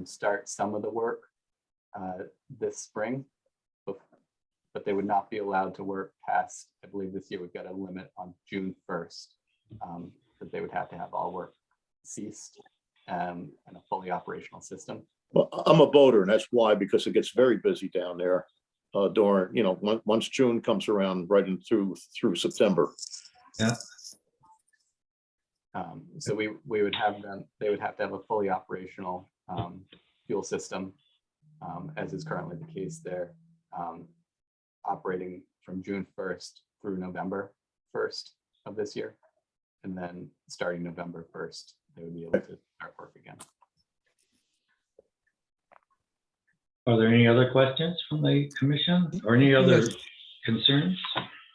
start some of the work this spring, but they would not be allowed to work past, I believe this year we've got a limit on June 1st, that they would have to have all work ceased and a fully operational system. Well, I'm a boater, and that's why, because it gets very busy down there during, once June comes around, right in through September. Yeah. So we would have them, they would have to have a fully operational fuel system, as is currently the case there, operating from June 1st through November 1st of this year. And then starting November 1st, they would be able to start work again. Are there any other questions from the commission or any other Yes. concerns?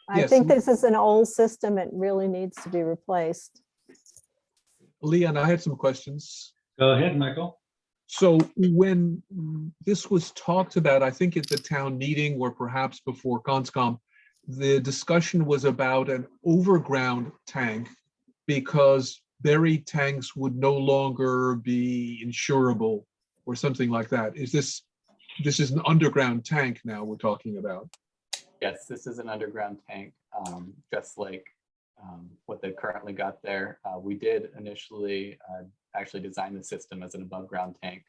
I Yes. think this is an old system. It really needs to be replaced. Leon, I had some questions. Go ahead, Michael. So when this was talked about, I think at the town meeting or perhaps before Conscom, the discussion was about an overground tank because buried tanks would no longer be insurable or something like that. This is an underground tank now we're talking about? Yes, this is an underground tank, just like what they've currently got there. We did initially actually design the system as an above ground tank,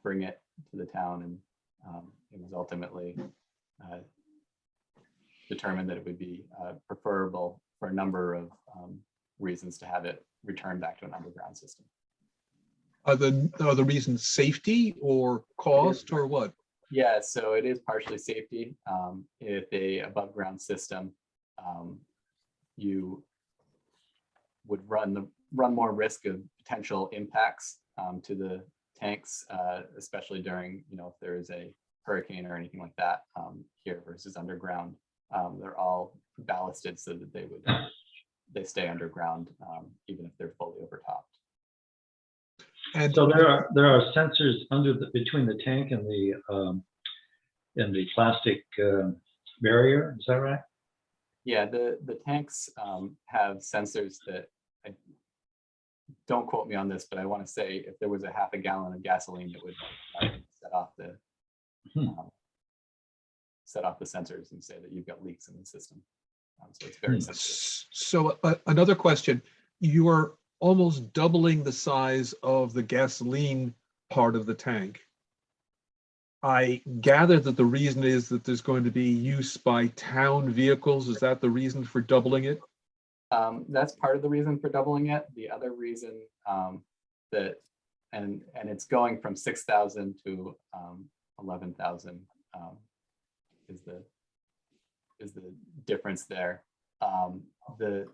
bring it to the town, and it was ultimately determined that it would be preferable for a number of reasons to have it returned back to an underground system. Are the reasons safety or cost or what? Yeah, so it is partially safety. If a above ground system, you would run more risk of potential impacts to the tanks, especially during, if there is a hurricane or anything like that here versus underground. They're all ballasted so that they stay underground, even if they're fully overtopped. And So there are sensors between the tank and the plastic barrier. Is that right? Yeah, the tanks have sensors that, don't quote me on this, but I want to say if there was a half a gallon of gasoline, it would set off the sensors and say that you've got leaks in the system. So it's very sensitive. so another question, you are almost doubling the size of the gasoline part of the tank. I gather that the reason is that there's going to be use by town vehicles. Is that the reason for doubling it? That's part of the reason for doubling it. The other reason that, and it's going from 6,000 to 11,000 is the difference there. The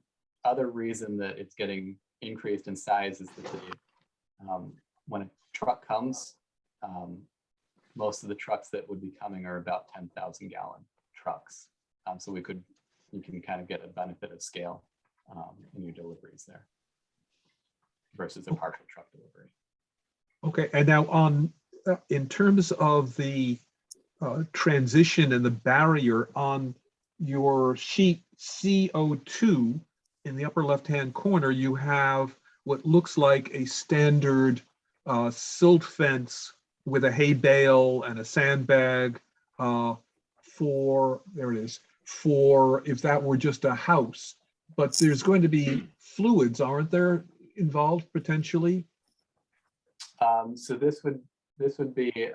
other reason that it's getting increased in size is that when a truck comes, most of the trucks that would be coming are about 10,000 gallon trucks. So you can kind of get a benefit of scale in your deliveries there versus a partial truck delivery. Okay, and now in terms of the transition and the barrier on your sheet CO2 in the upper left-hand corner, you have what looks like a standard silt fence with a hay bale and a sandbag for if that were just a house. But there's going to be fluids, aren't there, involved potentially? So this would be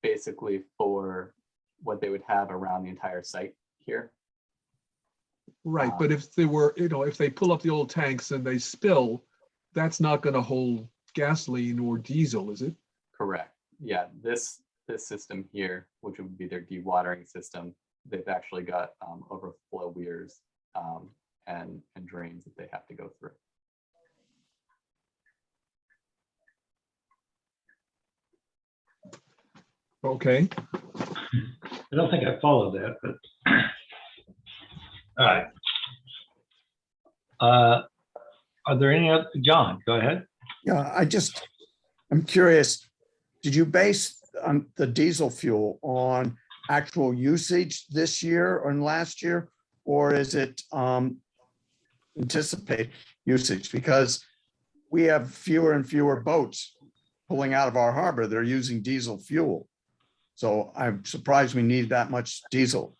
basically for what they would have around the entire site here. Right, but if they were, if they pull up the old tanks and they spill, that's not going to hold gasoline or diesel, is it? Correct. Yeah, this system here, which would be their dewatering system, they've actually got overflow weirs and drains that they have to go through. Okay. I don't think I followed that, but all right. Are there any other? John, go ahead. Yeah, I'm curious, did you base the diesel fuel on actual usage this year or last year? or is it anticipate usage? Because we have fewer and fewer boats pulling out of our harbor that are using diesel fuel. So I'm surprised we need that much diesel.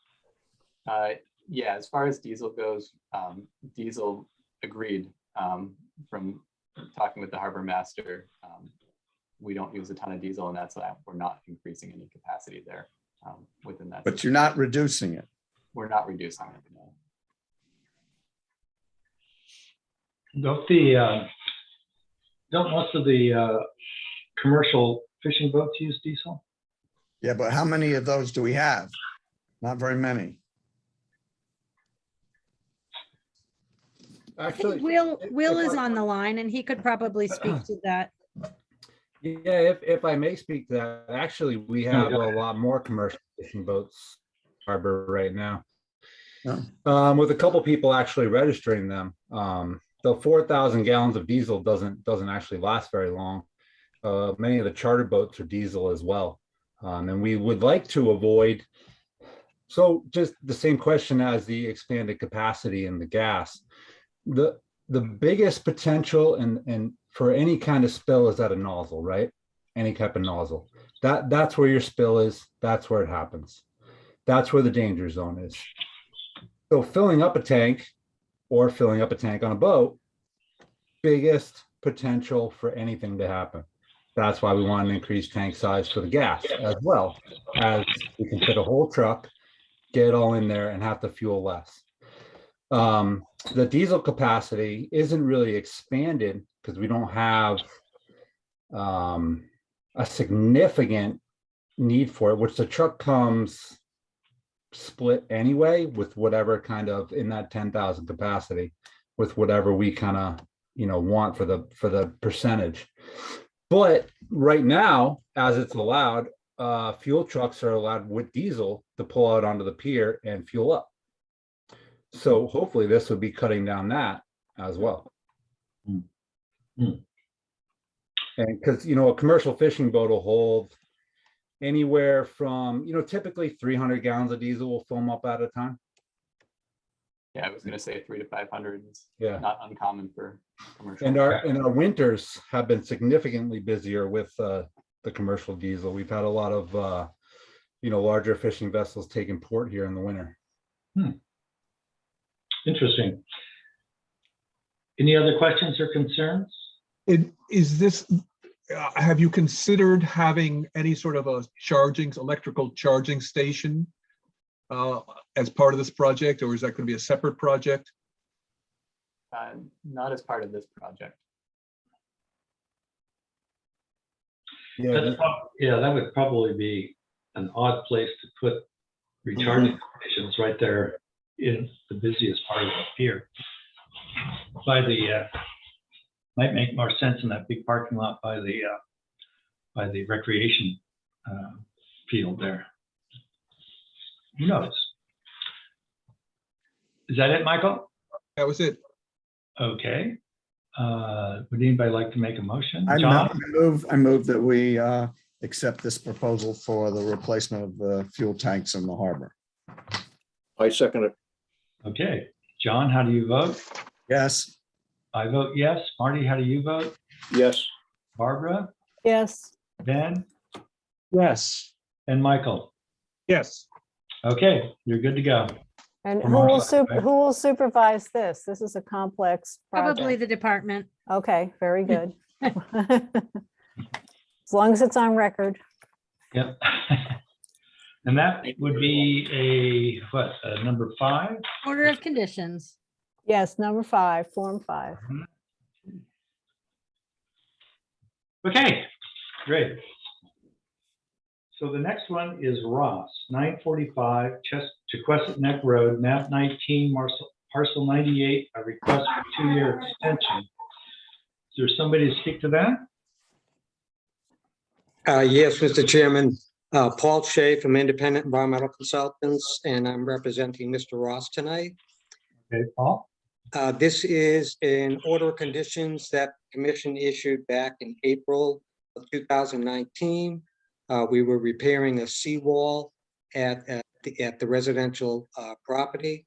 Yeah, as far as diesel goes, diesel agreed, from talking with the harbor master. We don't use a ton of diesel, and that's why we're not increasing any capacity there within that. But you're not reducing it. We're not reducing it, no. Don't most of the commercial fishing boats use diesel? Yeah, but how many of those do we have? Not very many. I Actually, think Will is on the line and he could probably speak to that. yeah, if I may speak to that, actually, we have a lot more commercial fishing boats in harbor right now. With a couple people actually registering them. The 4,000 gallons of diesel doesn't actually last very long. Many of the charter boats are diesel as well. And we would like to avoid, so just the same question as the expanded capacity in the gas. The biggest potential and for any kind of spill is at a nozzle, right? Any type of nozzle. That's where your spill is. That's where it happens. That's where the danger zone is. So filling up a tank or filling up a tank on a boat, biggest potential for anything to happen. That's why we want an increased tank size for the gas, as well as we can fit a whole truck, get it all in there and have to fuel less. The diesel capacity isn't really expanded because we don't have a significant need for it, which the truck comes split anyway with whatever kind of in that 10,000 capacity with whatever we kind of want for the percentage. But right now, as it's allowed, fuel trucks are allowed with diesel to pull out onto the pier and fuel up. So hopefully this would be cutting down that as well. And because a commercial fishing boat will hold anywhere from typically 300 gallons of diesel will fill them up at a time. Yeah, I was going to say 300 to 500 is Yeah, not uncommon for commercial. and our winters have been significantly busier with the commercial diesel. We've had a lot of larger fishing vessels taking port here in the winter. Interesting. Any other questions or concerns? Is this, have you considered having any sort of a electrical charging station as part of this project, or is that going to be a separate project? Not as part of this project. Yeah, That would probably be an odd place to put recharging stations right there in the busiest part of the pier. Might make more sense in that big parking lot by the recreation field there. Who knows? Is that it, Michael? That was it. Okay. Would anybody like to make a motion? I John? move that we accept this proposal for the replacement of the fuel tanks in the harbor. I second it. Okay. John, how do you vote? Yes. I vote yes. Marty, how do you vote? Yes. Barbara? Yes. Ben? Yes. And Michael? Yes. Okay, you're good to go. And From who our will side, right? who will supervise this? This is a complex Probably project. the department. Okay, very good. As long as it's on record. Yep. And that would be number 5? Order of conditions. Yes, number 5, Form 5. Okay, great. So the next one is Ross, 945 Chequesset Neck Road, map 19, parcel 98, a request for 2-year extension. Is there somebody to speak to that? Yes, Mr. Chairman. Paul Shea from Independent Environmental Consultants, and I'm representing Mr. Ross tonight. Okay, Paul? This is an order of conditions that the Commission issued back in April of 2019. We were repairing a seawall at the residential property.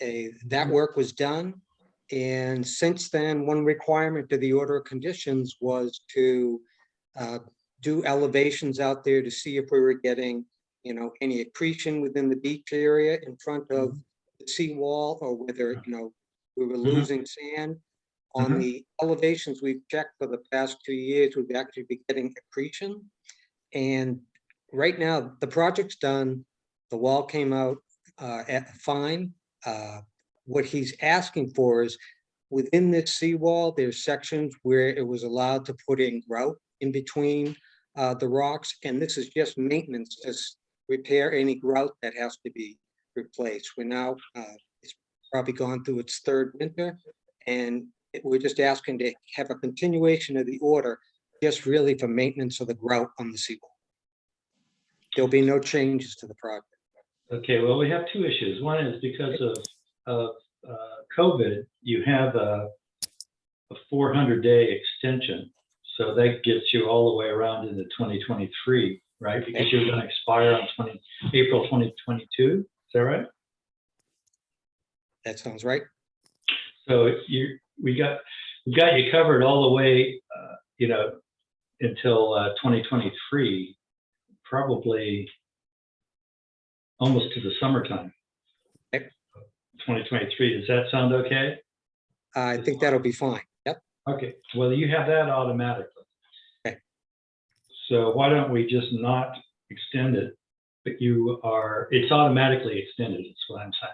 That work was done. And since then, one requirement of the order of conditions was to do elevations out there to see if we were getting, any accretion within the beach area in front of the seawall, or whether, we were losing sand. On the elevations we've checked for the past 2 years, we've actually been getting accretion. And right now, the project's done. The wall came out fine. What he's asking for is, within this seawall, there's sections where it was allowed to put in grout in between the rocks, and this is just maintenance, just repair any grout that has to be replaced. We're now, it's probably gone through its third winter, and we're just asking to have a continuation of the order, just really for maintenance of the grout on the seawall. There'll be no changes to the project. Okay, well, we have two issues. One is because of COVID, you have a 400-day extension. So that gets you all the way around into 2023, right? Because you're going to expire on April 2022. Is that right? That sounds right. So we got you covered all the way, until 2023, probably almost to the summertime. 2023. Does that sound okay? I think that'll be fine. Yep. Okay. Well, you have that automatically. Okay. So why don't we just not extend it? But it's automatically extended. Is what I'm saying.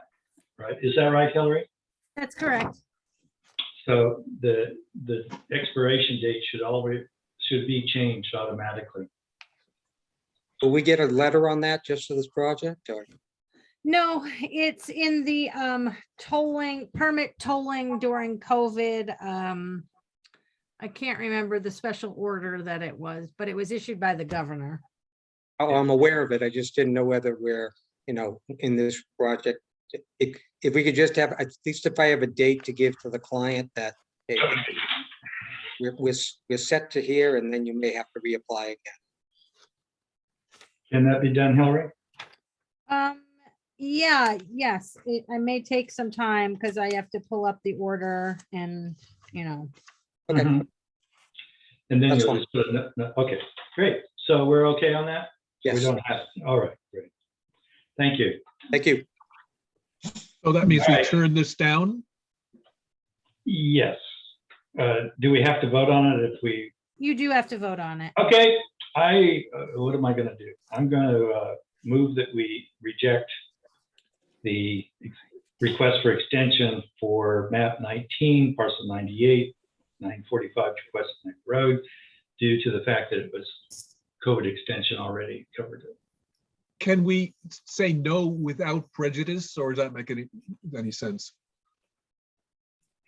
Right? Is that right, Hillary? That's correct. So the expiration date should be changed automatically. Will we get a letter on that just for this project, or? No, it's in the permit tolling during COVID. I can't remember the special order that it was, but it was issued by the governor. Oh, I'm aware of it. I just didn't know whether we're, in this project. If we could just have, at least if I have a date to give to the client that hey, we're set to here, and then you may have to reapply again. Can that be done, Hillary? Yeah, yes, I may take some time because I have to pull up the order and, Okay. And then That's you'll just put okay, great. So we're okay on that? Yes. We don't have, all right, great. Thank you. Thank you. So that means All we right. turn this down? Yes. Do we have to vote on it if we? You do have to vote on it. Okay, what am I gonna do? I'm gonna move that we reject the request for extension for map 19, parcel 98, 945 West Neck Road, due to the fact that it was COVID extension already covered it. Can we say no without prejudice, or does that make any sense?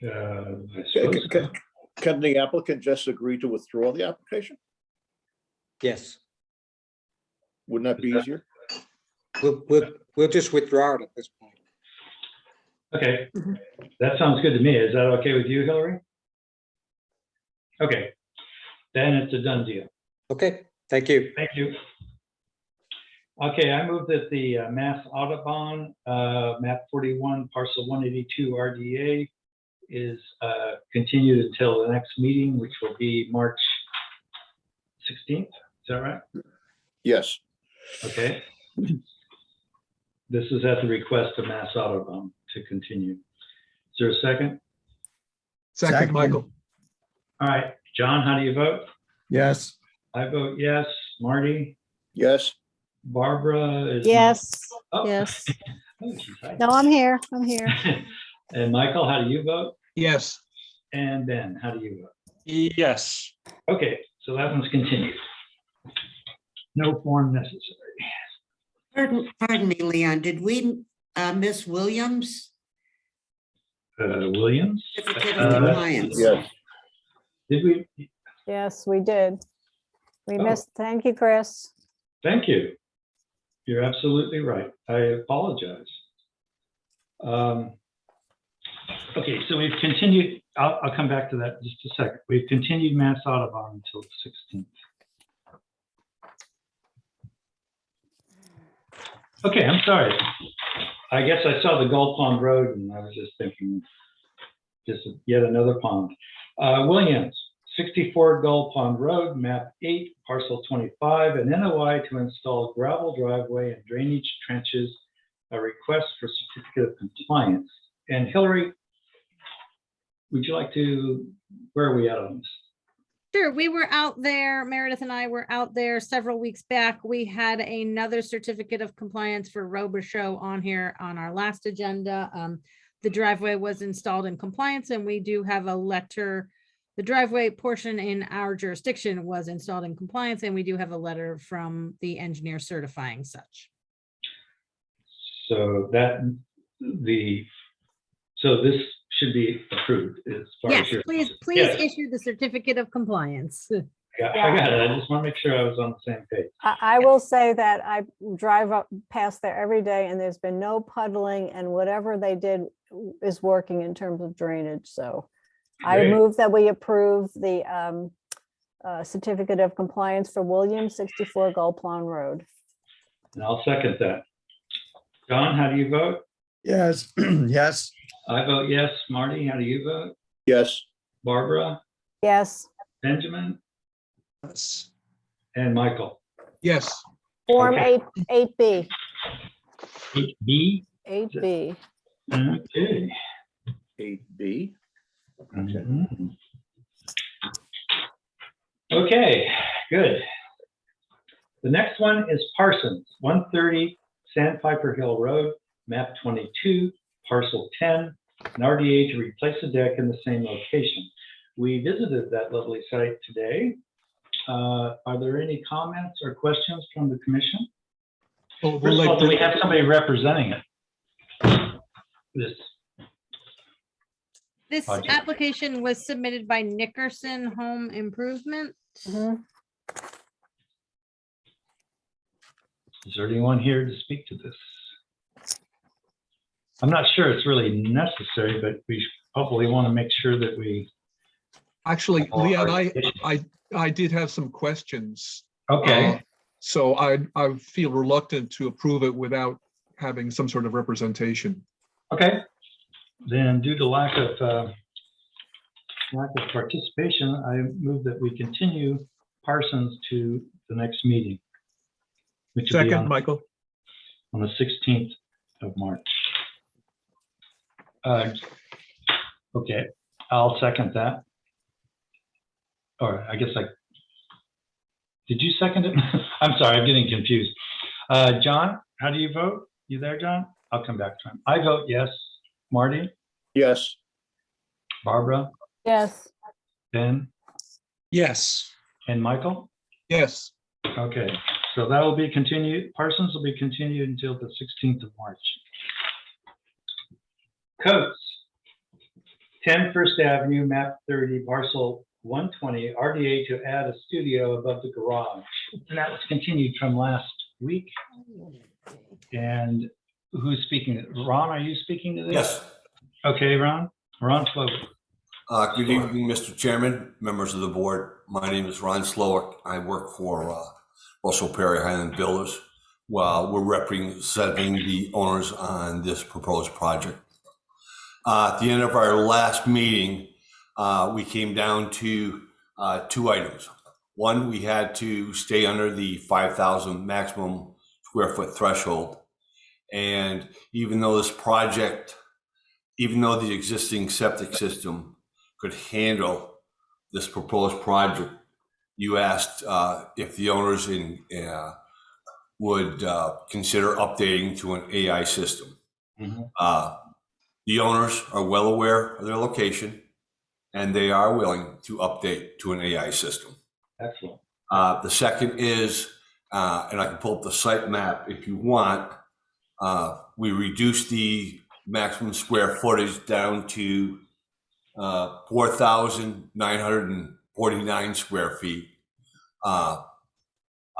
I suppose so. Can the applicant just agree to withdraw the application? Yes. Wouldn't that be easier? We'll just withdraw it at this point. Okay, that sounds good to me. Is that okay with you, Hillary? Okay, then it's a done deal. Okay, thank you. Thank you. Okay, I move that the Mass Audubon, map 41, parcel 182 RDA is continued until the next meeting, which will be March 16th. Is that right? Yes. Okay. This is at the request of Mass Audubon to continue. Is there a second? Second, Michael. All right, John, how do you vote? Yes. I vote yes. Marty? Yes. Barbara is? Yes, Oh. yes. Oh, she's hiding. No, I'm here. I'm here. And Michael, how do you vote? Yes. And Ben, how do you vote? Yes. Okay, so that one's continued. No form necessary. Pardon me, Leon, did we miss Williams? Williams? Certificate of compliance. Yes. Did we? Yes, we did. We Oh. missed, thank you, Chris. Thank you. You're absolutely right. I apologize. Okay, so we've continued. I'll come back to that in just a second. We've continued Mass Audubon until the 16th. Okay, I'm sorry. I guess I saw the Gull Pond Road and I was just thinking, just yet another pond. Williams, 64 Gull Pond Road, map 8, parcel 25, an NOI to install gravel driveway and drainage trenches, a request for certificate of compliance. And Hillary, would you like to, where are we at on this? Sure, we were out there, Meredith and I were out there several weeks back. We had another certificate of compliance for Robichaux on here on our last agenda. The driveway was installed in compliance and we do have a letter. The driveway portion in our jurisdiction was installed in compliance and we do have a letter from the engineer certifying such. So so this should be approved as far Yes, as you're. please Yes. issue the certificate of compliance. I got it. I just want to make sure I was on the same page. I will say that I drive up past there every day and there's been no puddling and whatever they did is working in terms of drainage. So I Great. move that we approve the certificate of compliance for Williams, 64 Gull Pond Road. And I'll second that. John, how do you vote? Yes, yes, I vote yes. Marty, how do you vote? Yes, Barbara, Yes, Benjamin, yes. and Michael. Yes, Form Okay. 8B, 8B. 8B. Okay. 8B. Mhm. Okay, good. The next one is Parsons, 130 Sandpiper Hill Road, map 22, parcel 10, an RDA to replace a deck in the same location. We visited that lovely site today. Are there any comments or questions from the commission? Well, First of all, do we have somebody representing it? This Project. application was submitted by Nickerson Home Improvement. Mhm. Is there anyone here to speak to this? I'm not sure it's really necessary, but we probably want to make sure that we. actually, Oh, Leanne, I did have some questions. Okay, So I feel reluctant to approve it without having some sort of representation. okay. Then due to lack of participation, I move that we continue Parsons to the next meeting. Which will be Second, Michael. on the 16th of March. Okay, I'll second that. Or I guess did you second it? I'm sorry, I'm getting confused. John, how do you vote? You there, John? I'll come back to him. I vote yes. Marty, Yes, Barbara, Yes, Ben, Yes. and Michael? Yes. Okay, so that will be continued. Parsons will be continued until the 16th of March. Coates, 10 First Avenue, map 30, parcel 120, RDA to add a studio above the garage. And that was continued from last week. And who's speaking? Ron, are you speaking to this? Yes. Okay, Ron. Ron Slowick. Good evening, Mr. Chairman, members of the board. My name is Ron Slowick. I work for Russell Perry Highland Builders. Well, we're representing the owners on this proposed project. At the end of our last meeting, we came down to two items. One, we had to stay under the 5,000 maximum square foot threshold. And even though the existing septic system could handle this proposed project, you asked if the owners would consider updating to an AI system. Mhm. The owners are well aware of their location, and they are willing to update to an AI system. Excellent. The second is, and I can pull up the site map if you want, we reduced the maximum square footage down to 4,949 square feet. I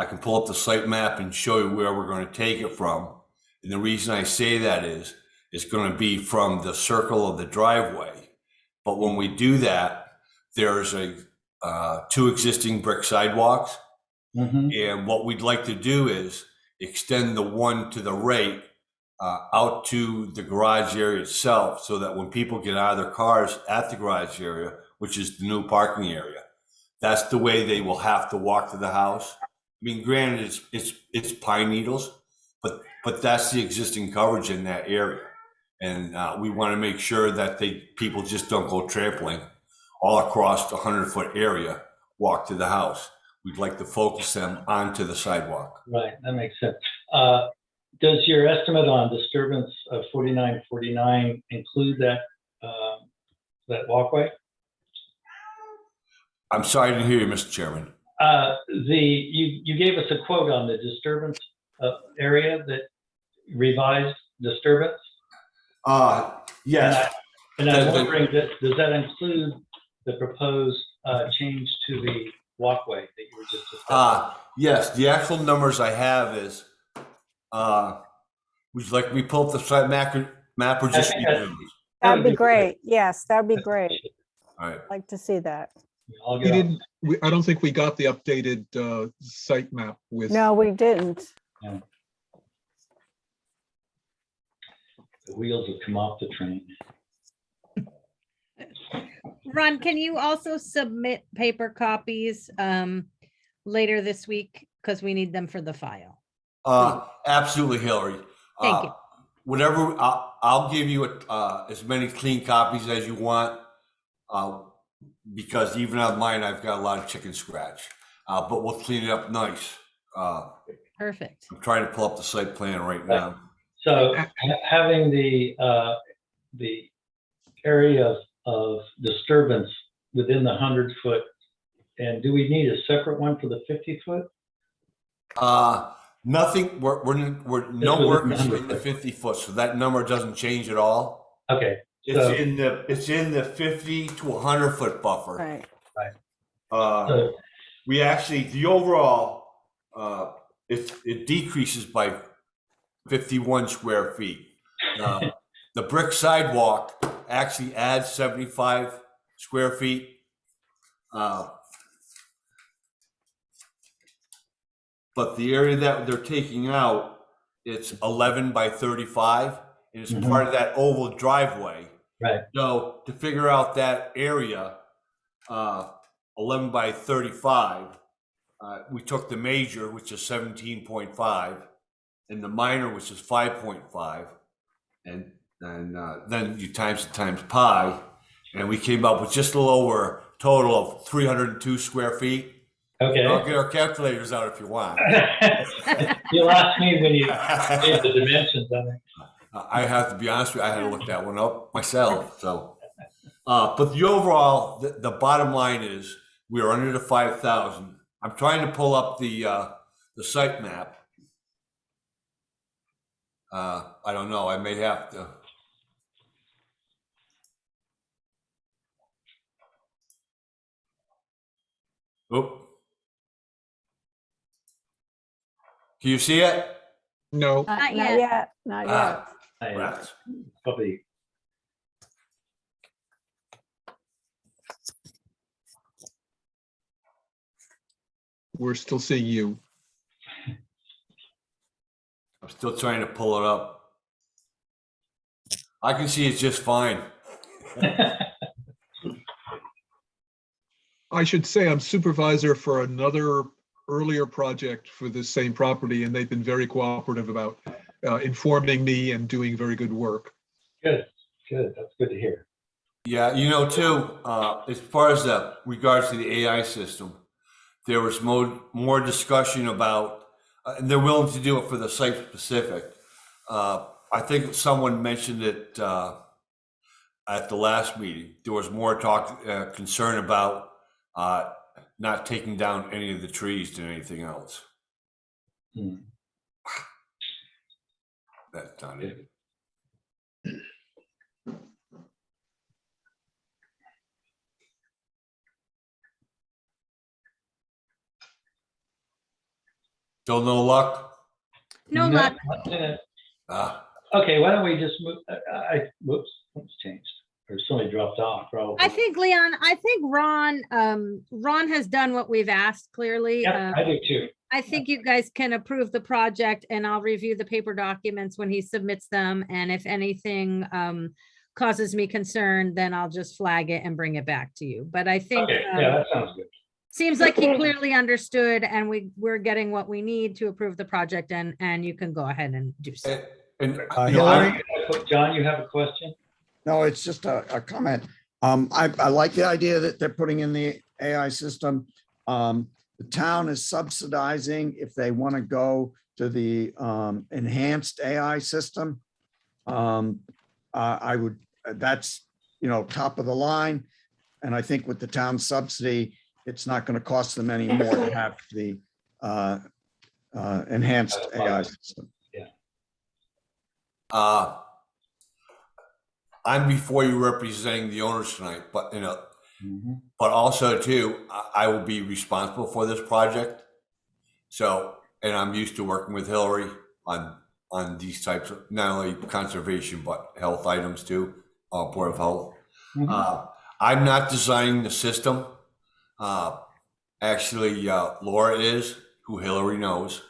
can pull up the site map and show you where we're going to take it from. And the reason I say that is it's going to be from the circle of the driveway. But when we do that, there's two existing brick sidewalks. Mhm. And what we'd like to do is extend the one to the right out to the garage area itself, so that when people get out of their cars at the garage area, which is the new parking area, that's the way they will have to walk to the house. I mean, granted, it's pine needles, but that's the existing coverage in that area. And we want to make sure that people just don't go trampling all across the 100-foot area, walk to the house. We'd like to focus them onto the sidewalk. Right, that makes sense. Does your estimate on disturbance of 4949 include that walkway? I'm sorry to hear you, Mr. Chairman. You gave us a quote on the disturbance area, that revised disturbance. Yes. And I'm wondering, does that include the proposed change to the walkway that you were just discussing? Yes, the actual numbers I have is, would you like me to pull up the site map or just? That'd be great. Yes, that'd be great. All right. I'd like to see that. I don't think we got the updated site map with. No, we didn't. Yeah. The wheels have come off the train. Ron, can you also submit paper copies later this week? Because we need them for the file. Absolutely, Hillary. Thank you. Whatever, I'll give you as many clean copies as you want, because even on mine, I've got a lot of chicken scratch. But we'll clean it up nice. Perfect. I'm trying to pull up the site plan right now. So having the area of disturbance within the 100-foot, and do we need a separate one for the 50-foot? Nothing. We're no work is in the 50-foot, so that number doesn't change at all. Okay. It's in the 50 to 100-foot buffer. Right. Right. We actually, the overall, it decreases by 51 square feet. The brick sidewalk actually adds 75 square feet. But the area that they're taking out, it's 11 by 35, and it's part of that oval driveway. Right. So to figure out that area, 11 by 35, we took the major, which is 17.5, and the minor, which is 5.5, and then you times it times pi, and we came up with just a little over total of 302 square feet. Okay. I'll get our calculators out if you want. You'll ask me when you gave the dimensions on it. I have to be honest with you, I had to look that one up myself. So, but the overall, the bottom line is we are under the 5,000. I'm trying to pull up the site map. I don't know. I may have to. Oop. Can you see it? No. Not yet. Not yet. Rats. Probably. We're still seeing you. I'm still trying to pull it up. I can see it just fine. I should say I'm supervisor for another earlier project for the same property, and they've been very cooperative about informing me and doing very good work. Good. That's good to hear. Yeah, you know, too, as far as regards to the AI system, there was more discussion about, and they're willing to do it for the site specific. I think someone mentioned it at the last meeting. There was more concern about not taking down any of the trees than anything else. That's not it. Still no luck? No luck. Okay, why don't we just move? Whoops, changed. Or somebody dropped off, probably. I think, Leon, Ron has done what we've asked clearly. Yeah, I do too. I think you guys can approve the project and I'll review the paper documents when he submits them. And if anything causes me concern, then I'll just flag it and bring it back to you. But I think Okay, yeah, that sounds good. seems like he clearly understood and we're getting what we need to approve the project and you can go ahead and do so. And Hillary? John, you have a question? No, it's just a comment. I like the idea that they're putting in the AI system. The town is subsidizing if they want to go to the enhanced AI system. I would, that's, top of the line. And I think with the town subsidy, it's not going to cost them any more to have the enhanced AI system. I'm before you representing the owners tonight, but but also too, I will be responsible for this project. So, and I'm used to working with Hillary on these types of not only conservation but health items too, Board of Health. I'm not designing the system. Actually, Laura is, who Hillary knows.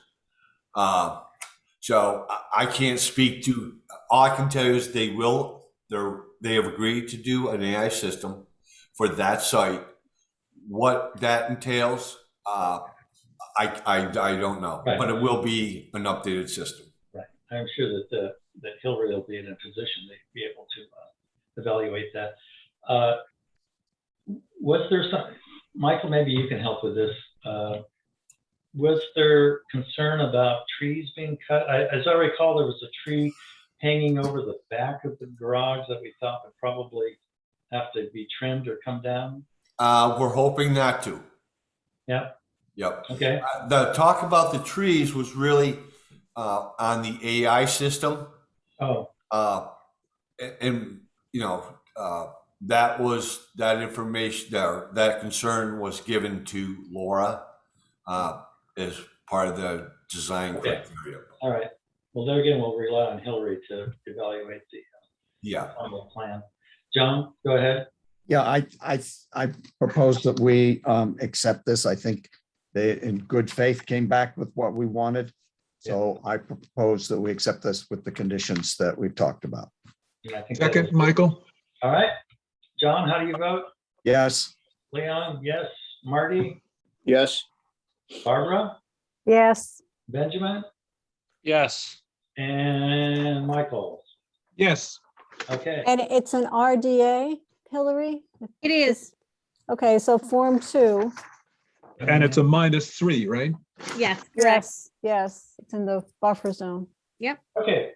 So I can't speak to. All I can tell you is they have agreed to do an AI system for that site. What that entails, I don't know, Right. but it will be an updated system. Right. I'm sure that Hillary will be in a position to be able to evaluate that. Was there some, Michael, maybe you can help with this. Was there concern about trees being cut? As I recall, there was a tree hanging over the back of the garage that we thought would probably have to be trimmed or come down. We're hoping not to. Yeah. Yep. Okay. The talk about the trees was really on the AI system. Oh. And that information there, that concern was given to Laura as part of the design criteria. All right. Well, there again, we'll rely on Hillary to evaluate the final plan. John, go ahead. Yeah, I propose that we accept this. I think they, in good faith, came back with what we wanted. So I propose that we accept this with the conditions that we've talked about. Yeah, I think Second, Michael? All right. John, how do you vote? Yes. Leon, yes. Marty? Yes. Barbara? Yes. Benjamin? Yes. And Michael? Yes. Okay. And it's an RDA, Hillary? It is. Okay, so Form 2. And it's a -3, right? Yes. Yes, yes, it's in the buffer zone. Yep. Okay,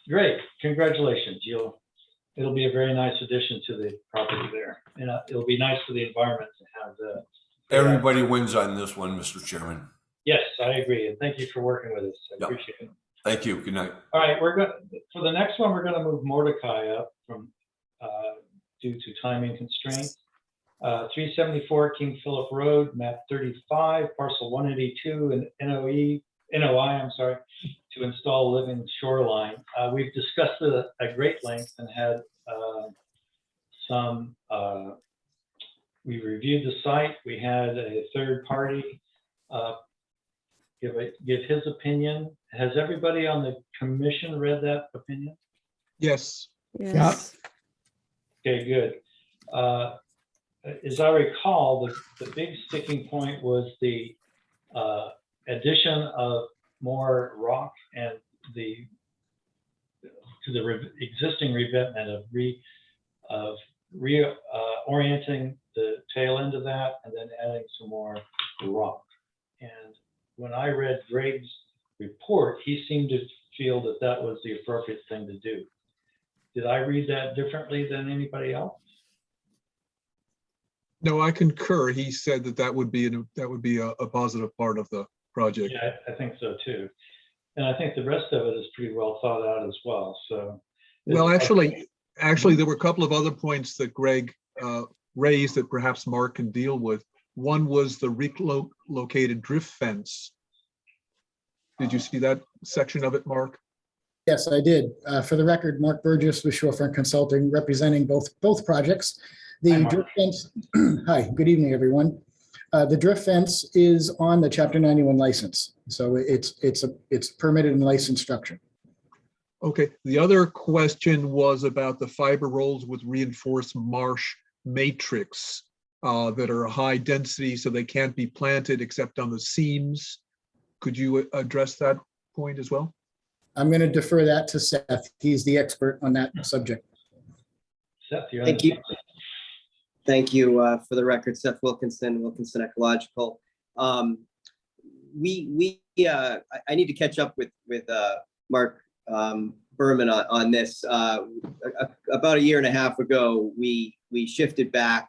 great. Congratulations. It'll be a very nice addition to the property there. And it'll be nice for the environment to have the. Everybody wins on this one, Mr. Chairman. Yes, I agree. And thank you for working with us. I appreciate it. Thank you. Good night. All right, for the next one, we're going to move Mordecai up from due to timing constraints. 374 King Philip Road, map 35, parcel 182, and NOI, I'm sorry, to install living shoreline. We've discussed it at great length and had we reviewed the site. We had a third party give his opinion. Has everybody on the commission read that opinion? Yes. Yes. Okay, good. As I recall, the big sticking point was the addition of more rock and to the existing revetment of reorienting the tail end of that and then adding some more rock. And when I read Greg's report, he seemed to feel that that was the appropriate thing to do. Did I read that differently than anybody else? No, I concur. He said that would be a positive part of the project. Yeah, I think so too. And I think the rest of it is pretty well thought out as well. So. Well, actually, there were a couple of other points that Greg raised that perhaps Mark can deal with. One was the relocated drift fence. Did you see that section of it, Mark? Yes, I did. For the record, Mark Burgess with Shorefront Consulting, representing both projects. The drift fence. Hi, good evening, everyone. The drift fence is on the Chapter 91 license. So it's permitted and licensed structure. Okay, the other question was about the fiber rolls with reinforced marsh matrix that are high density, so they can't be planted except on the seams. Could you address that point as well? I'm going to defer that to Seth. He's the expert on that subject. Seth, you're on. Thank you. Thank you. For the record, Seth Wilkinson, Wilkinson Ecological. I need to catch up with Mark Berman on this. About a year and a half ago, we shifted back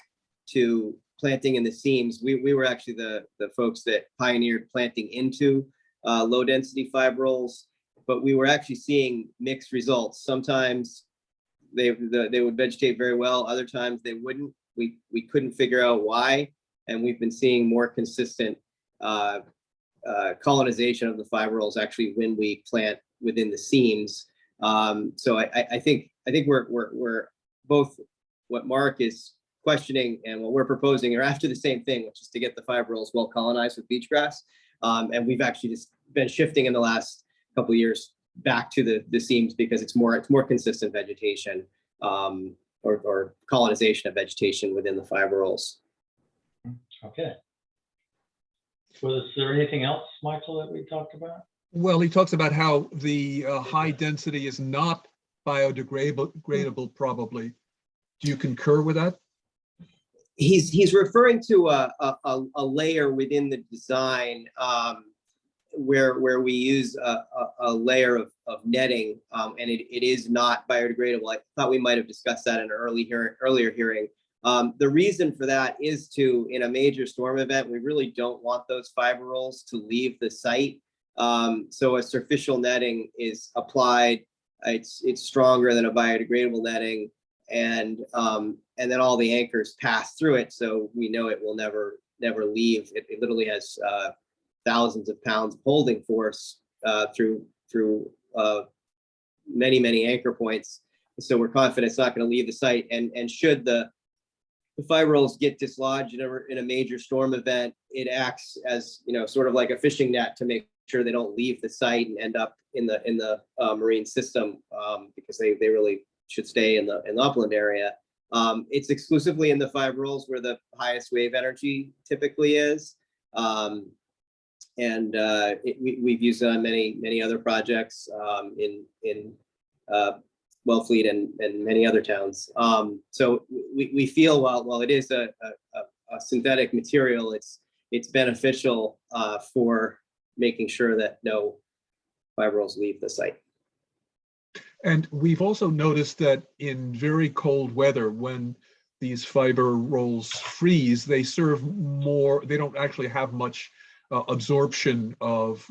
to planting in the seams. We were actually the folks that pioneered planting into low density fibrils, but we were actually seeing mixed results. Sometimes they would vegetate very well. Other times they wouldn't. We couldn't figure out why, and we've been seeing more consistent colonization of the fibrils actually when we plant within the seams. So I think we're both what Mark is questioning and what we're proposing are after the same thing, which is to get the fibrils well colonized with beach grass. And we've actually just been shifting in the last couple of years back to the seams because it's more consistent vegetation. Or colonization of vegetation within the fibrils. Okay. Was there anything else, Michael, that we talked about? Well, he talks about how the high density is not biodegradable, probably. Do you concur with that? He's referring to a layer within the design where we use a layer of netting, and it is not biodegradable. I thought we might have discussed that in an earlier hearing. The reason for that is in a major storm event, we really don't want those fiber rolls to leave the site. So a surficial netting is applied. It's stronger than a biodegradable netting, and then all the anchors pass through it, so we know it will never leave. It literally has thousands of pounds of holding force through many anchor points. So we're confident it's not going to leave the site. And should the fiber rolls get dislodged in a major storm event, it acts as sort of like a fishing net to make sure they don't leave the site and end up in the marine system, because they really should stay in the upland area. It's exclusively in the fiber rolls where the highest wave energy typically is. And we've used it on many other projects in Wellfleet and many other towns. So we feel while it is a synthetic material, it's beneficial for making sure that no fibrils leave the site. And we've also noticed that in very cold weather, when these fiber rolls freeze, they serve more, they don't actually have much absorption of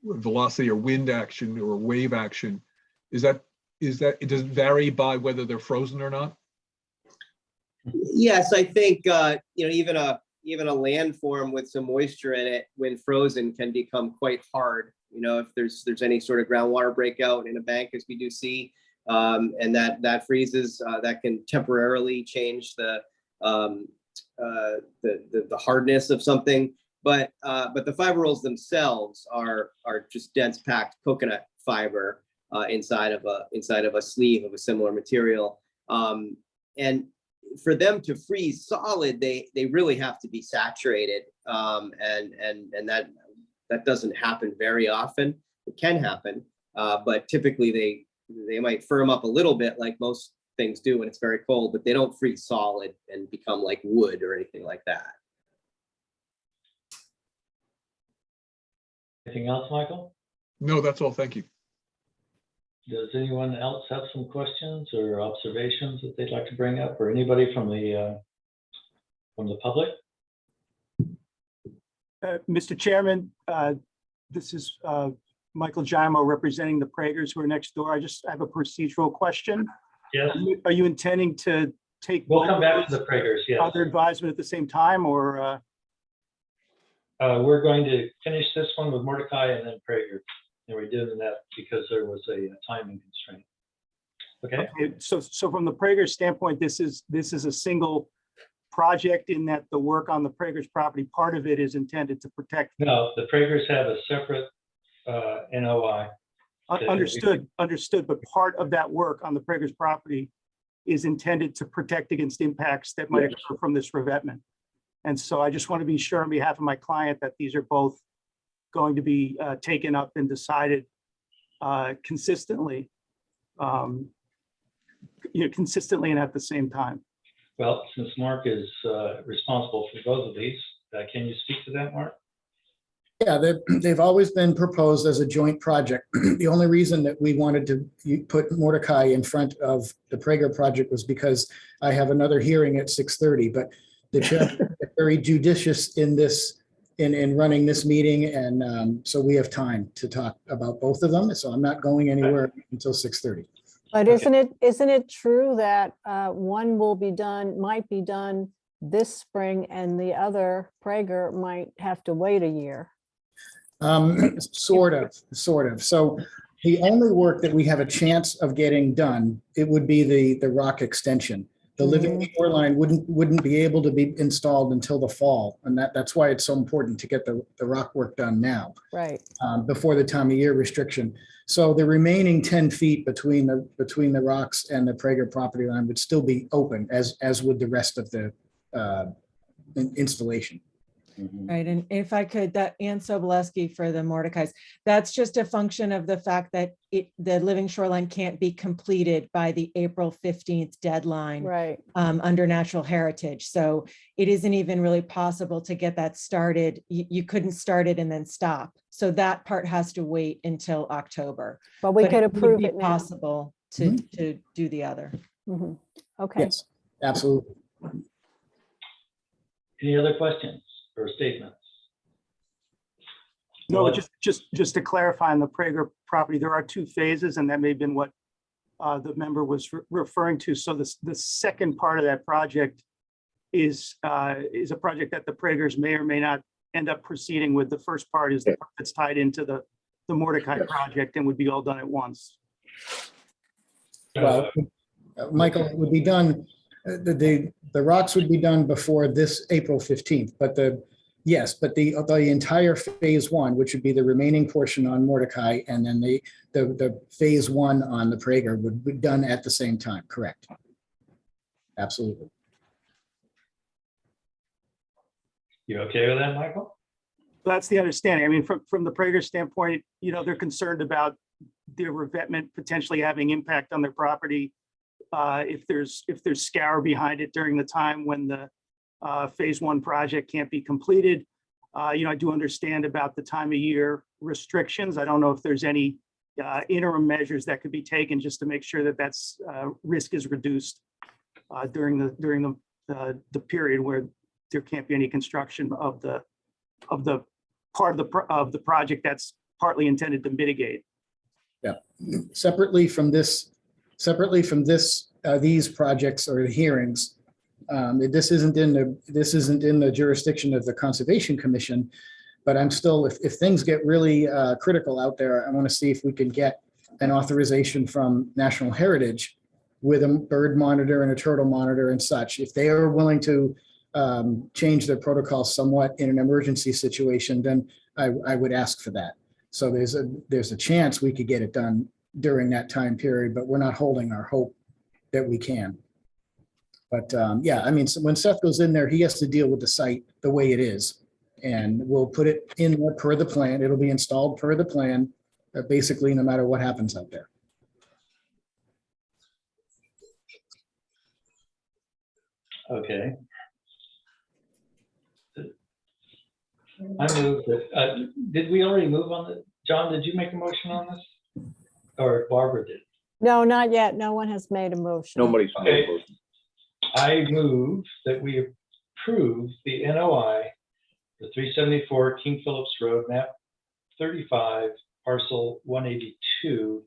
velocity or wind action or wave action. Does it vary by whether they're frozen or not? Yes, I think even a landform with some moisture in it, when frozen, can become quite hard. If there's any sort of groundwater breakout in a bank, as we do see, and that freezes, that can temporarily change the hardness of something. But the fiber rolls themselves are just dense packed coconut fiber inside of a sleeve of a similar material. And for them to freeze solid, they really have to be saturated, and that doesn't happen very often. It can happen, but typically they might firm up a little bit, like most things do when it's very cold, but they don't freeze solid and become like wood or anything like that. Anything else, Michael? No, that's all. Thank you. Does anyone else have some questions or observations that they'd like to bring up, or anybody from the public? Mr. Chairman, this is Michael Jaimo representing the Pragers who are next door. I just have a procedural question. Yes. Are you intending to take? We'll come back to the Pragers, yes. Other advisement at the same time, or? We're going to finish this one with Mordecai and then Prager. And we're doing that because there was a timing constraint. Okay. So from the Prager standpoint, this is a single project in that the work on the Prager's property, part of it is intended to protect? No, the Pragers have a separate NOI. Understood, but part of that work on the Prager's property is intended to protect against impacts that might occur from this revetment. And so I just want to be sure on behalf of my client that these are both going to be taken up and decided consistently, consistently and at the same time. Well, since Mark is responsible for both of these, can you speak to that, Mark? Yeah, they've always been proposed as a joint project. The only reason that we wanted to put Mordecai in front of the Prager project was because I have another hearing at 6:30, but the chair is very judicious in this, in running this meeting. And so we have time to talk about both of them. So I'm not going anywhere until 6:30. But isn't it true that one might be done this spring and the other Prager might have to wait a year? Sort of. So the only work that we have a chance of getting done, it would be the rock extension. The living shoreline wouldn't be able to be installed until the fall. And that's why it's so important to get the rock work done now. Right. Before the time of year restriction. So the remaining 10 feet between the rocks and the Prager property line would still be open, as would the rest of the installation. Right, and if I could, that Ann Sobolewski for the Mordecai's, that's just a function of the fact that the living shoreline can't be completed by the April 15th deadline, right, under natural heritage. So it isn't even really possible to get that started. You couldn't start it and then stop. So that part has to wait until October. But we could would approve be it now. possible to do the other. Okay. Yes, absolutely. Any other questions or statements? No, just to clarify on the Prager property, there are two phases, and that may have been what the member was referring to. So the second part of that project is a project that the Pragers may or may not end up proceeding with. The first part is the part that's tied into the Mordecai project and would be all done at once. Well, Michael, it would be done, the rocks would be done before this April 15th, but the entire phase one, which would be the remaining portion on Mordecai, and then the phase one on the Prager would be done at the same time, correct? Absolutely. You okay with that, Michael? That's the understanding. I mean, from the Prager standpoint, they're concerned about their revetment potentially having impact on their property. If there's scour behind it during the time when the phase one project can't be completed. I do understand about the time of year restrictions. I don't know if there's any interim measures that could be taken just to make sure that that's risk is reduced during the period where there can't be any construction of the part of the project that's partly intended to mitigate. Yeah, separately from these projects or the hearings, this isn't in the jurisdiction of the Conservation Commission, but I'm still, if things get really critical out there, I want to see if we can get an authorization from National Heritage with a bird monitor and a turtle monitor and such. If they are willing to change their protocol somewhat in an emergency situation, then I would ask for that. So there's a chance we could get it done during that time period, but we're not holding our hope that we can. But yeah, I mean, so when Seth goes in there, he has to deal with the site the way it is. And we'll put it in there per the plan. It'll be installed per the plan, basically, no matter what happens out there. Okay. I moved that. Did we already move on the, John, did you make a motion on this? Or Barbara did? No, not yet. No one has made a motion. Nobody's made a Okay. motion. I move that we approve the NOI, the 374 King Phillips Road, map 35, parcel 182.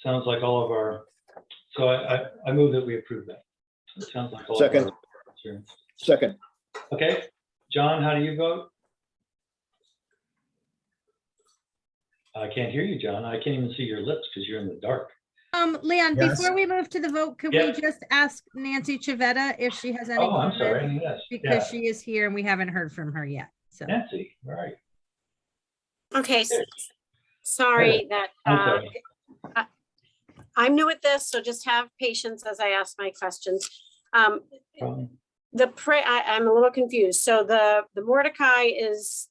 Sounds like all of our, so I move that we approve that. It sounds like all of Second. our. Second. Okay, John, how do you vote? I can't hear you, John. I can't even see your lips because you're in the dark. Leon, Yes. before we move to the vote, could Yep. we just ask Nancy Chavetta if she has any Oh, I'm sorry. comment? Yes. Because Yeah. she is here and we haven't heard from her yet. So Nancy, all right. Okay, sorry that I'm sorry. I'm new at this, so just have patience as I ask my questions. I'm a little confused. So the Mordecai is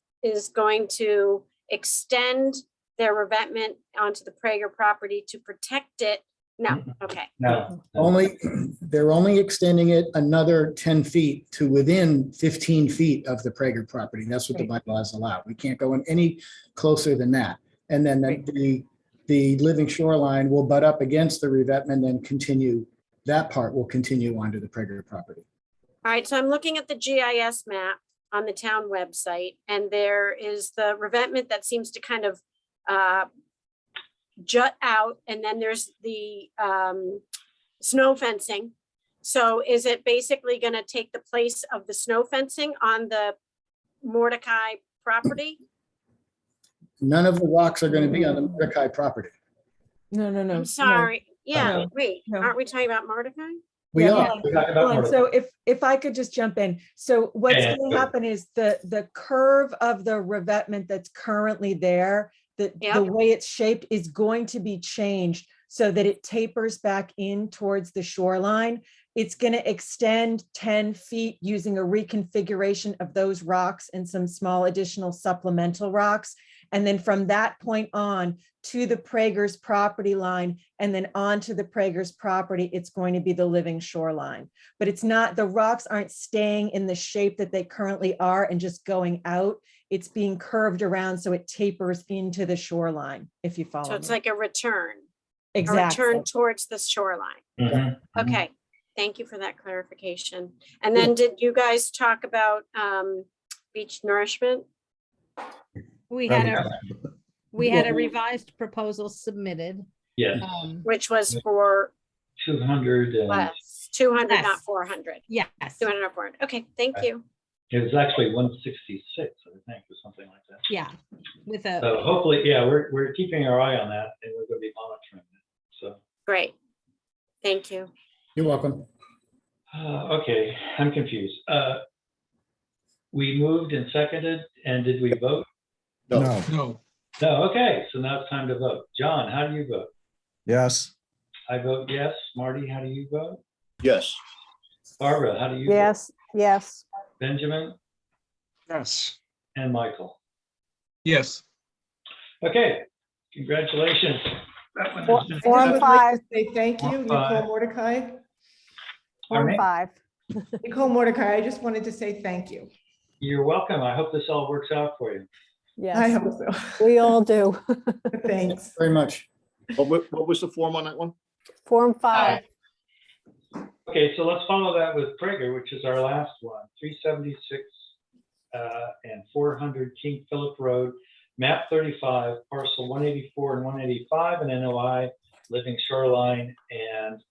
going to extend their revetment onto the Prager property to protect it. No, okay. No. They're only extending it another 10 feet to within 15 feet of the Prager property. That's what the bylaws allow. We can't go in any closer than that. And then the living shoreline will butt up against the revetment and continue, that part will continue onto the Prager property. All right, so I'm looking at the GIS map on the town website, and there is the revetment that seems to kind of jut out, and then there's the snow fencing. So is it basically going to take the place of the snow fencing on the Mordecai property? None of the rocks are going to be on the Mordecai property. No. I'm sorry. Yeah, No, wait, no. aren't we talking about Mordecai? We Yeah, are. hold on. So if I could just jump in. So what's Yeah, going to sure. happen is the curve of the revetment that's currently there, the way it's shaped is going to be changed so that it tapers back in towards the shoreline. It's going to extend 10 feet using a reconfiguration of those rocks and some small additional supplemental rocks. And then from that point on to the Prager's property line and then onto the Prager's property, it's going to be the living shoreline. But it's not, the rocks aren't staying in the shape that they currently are and just going out. It's being curved around so it tapers into the shoreline, if you follow So it's me. like a return. Exactly. A return towards the shoreline. Mhm. Okay, thank you for that clarification. And then did you guys talk about beach nourishment? we had a revised proposal submitted. Yes. Which was for 200 and less, 200, Less. not 400. Yes. 200, not 400. Okay, thank you. it was actually 166, I think, or something like that. Yeah. With a So hopefully, yeah, we're keeping our eye on that and we're going to be monitoring it. So, Great. Thank you. You're welcome. okay, I'm confused. We moved and seconded, and did we vote? No. No. No, okay, so now it's time to vote. John, how do you vote? Yes. I vote yes. Marty, how do you vote? Yes. Barbara, how do you vote? Yes, yes. Benjamin Yes. and Michael. Yes. Okay, congratulations. That one Form has been- Form 5, Say thank you, Form Nicole five. Mordecai. Pardon Form me? 5. Nicole Mordecai, I just wanted to say thank you. You're welcome. I hope this all works out for you. I Yes, hope so. we all do. Thanks. Very much. What was the form on that one? Form 5. Okay, so let's follow that with Prager, which is our last one, 376 and 400 King Philip Road, map 35, parcel 184 and 185, and NOI, living shoreline and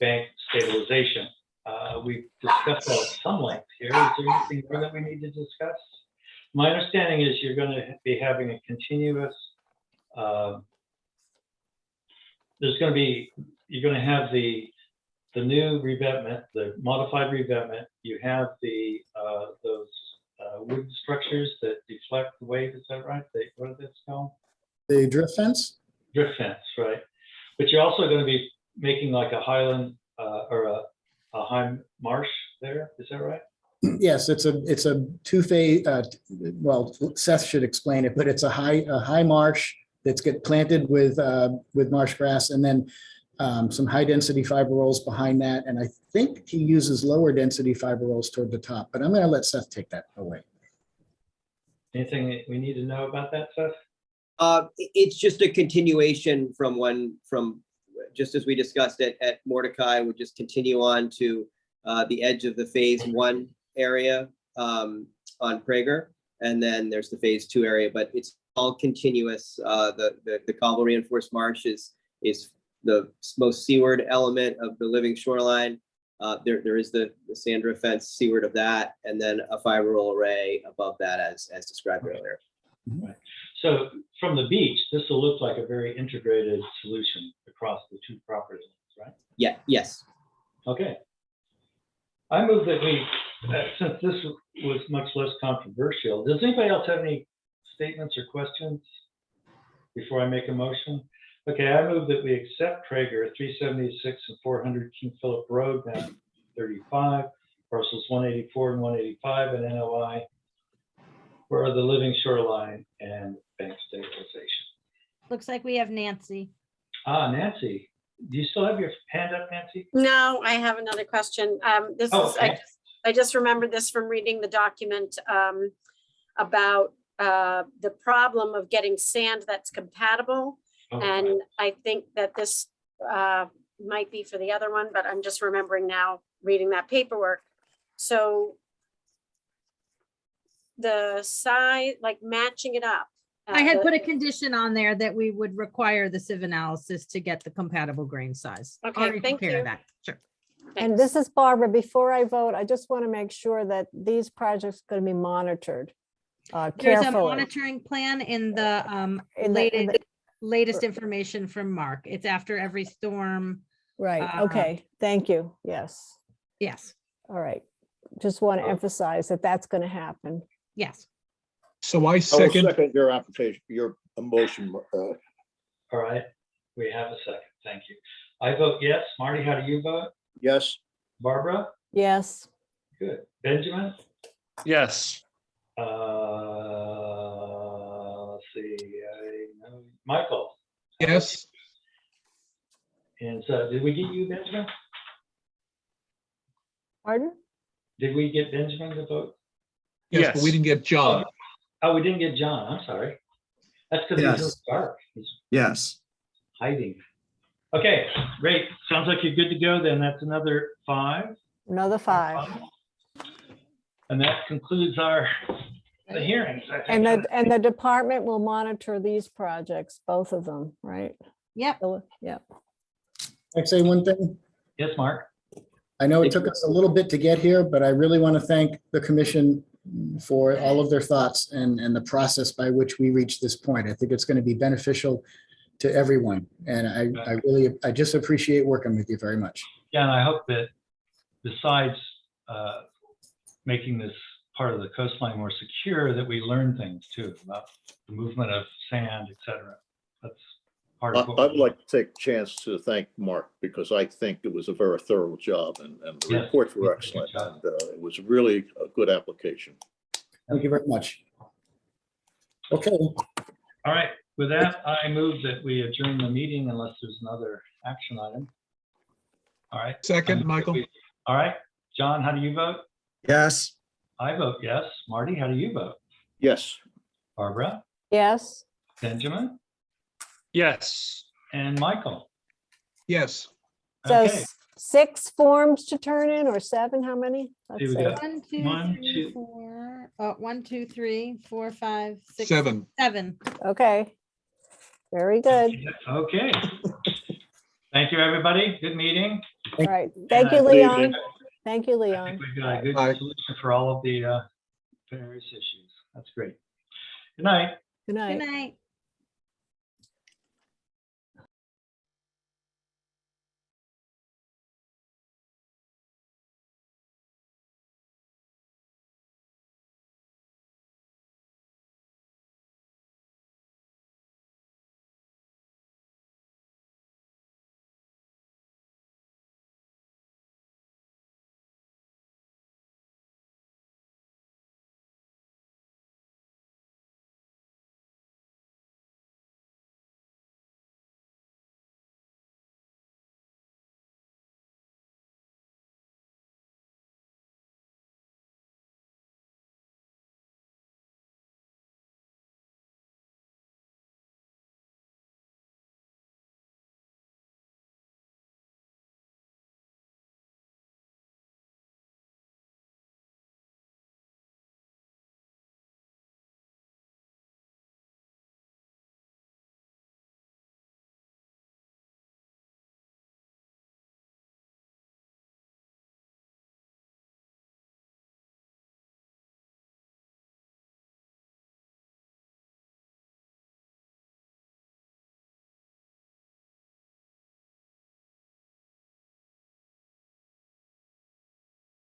bank stabilization. We've discussed that at some length here. Is there anything more that we need to discuss? My understanding is you're going to be having a continuous, you're going to have the new revetment, the modified revetment. You have those wood structures that deflect the wave. Is that right? What are those called? The drift fence? Drift fence, right? But you're also going to be making like a highland or a high marsh there. Is that right? Yes, it's a two-phase, well, Seth should explain it, but it's a high marsh that's get planted with marsh grass, and then some high-density fiber rolls behind that. And I think he uses lower-density fiber rolls toward the top, but I'm going to let Seth take that away. Anything that we need to know about that, Seth? It's just a continuation from just as we discussed at Mordecai, would just continue on to the edge of the phase 1 area on Prager, and then there's the phase 2 area, but it's all continuous. The cobble reinforced marsh is the most seaward element of the living shoreline. There is the Sandra fence seaward of that, and then a fiber roll array above that as described earlier. Right. So from the beach, this will look like a very integrated solution across the two property lines, right? Yeah, yes. Okay. I move that we, since this was much less controversial, does anybody else have any statements or questions before I make a motion? Okay, I move that we accept Prager 376 and 400 King Philip Road, map 35, parcels 184 and 185, and NOI for the living shoreline and bank stabilization. Looks like we have Nancy. Nancy, do you still have your hand up, Nancy? No, I have another question. This Oh, is, okay. I just remembered this from reading the document about the problem of getting sand that's compatible. And I think that this might be for the other one, but I'm just remembering now reading that paperwork. So the size, like matching it up. I had put a condition on there that we would require the sieve analysis to get the compatible grain size. Okay, Already thank prepared you. that. Sure. And this is Barbara. Before I vote, I just want to make sure that these projects are going to be monitored There's a carefully. monitoring plan in the In the- latest information from Mark. It's after every storm. Right, okay, thank you, yes. Yes. All right, just want to emphasize that that's going to happen. Yes. So I I will second, second your application, your motion. All right, we have a second. Thank you. I vote yes. Marty, how do you vote? Yes. Barbara? Yes. Good. Benjamin? Yes. Let's see. Michael? yes, And so did we get you, Benjamin? Pardon? Did we get Benjamin to vote? yes, but we didn't get John. Oh, we didn't get John. I'm sorry. That's because he's in the Yes. dark. He's Yes. hiding. Okay, great. Sounds like you're good to go then. That's another 5. Another 5. And that concludes the hearings. I And think. the department will monitor these projects, both of them, right? Yep. Yep. I'd say one thing. Yes, Mark? I know it took us a little bit to get here, but I really want to thank the commission for all of their thoughts and the process by which we reached this point. I think it's going to be beneficial to everyone. And I just appreciate working with you very much. Yeah, and I hope that besides making this part of the coastline more secure, that we learn things too about the movement of sand, et cetera. That's part of what I'd like to take a chance to thank Mark because I think it was a very thorough job and the Yes. reports were excellent. And it was really a good application. Thank you very much. Okay. All right, with that, I move that we adjourn the meeting unless there's another action item. All right. Second, Michael. All right, John, how do you vote? Yes. I vote yes. Marty, how do you vote? Yes. Barbara? Yes. Benjamin? Yes. And Michael? Yes. So Okay. 6 forms to turn in or 7, how many? Let's See, we see. got 1, 2, one, 3, two. 4. 1, 2, 3, 4, 5, 6, 7. 7. Okay. Very good. Okay. Thank you, everybody. Good meeting. All right. Thank you, Good Leon. evening. Thank you, I Leon. think we've got a good Bye. solution for all of the various issues. That's great. Good night. Good night. Good night.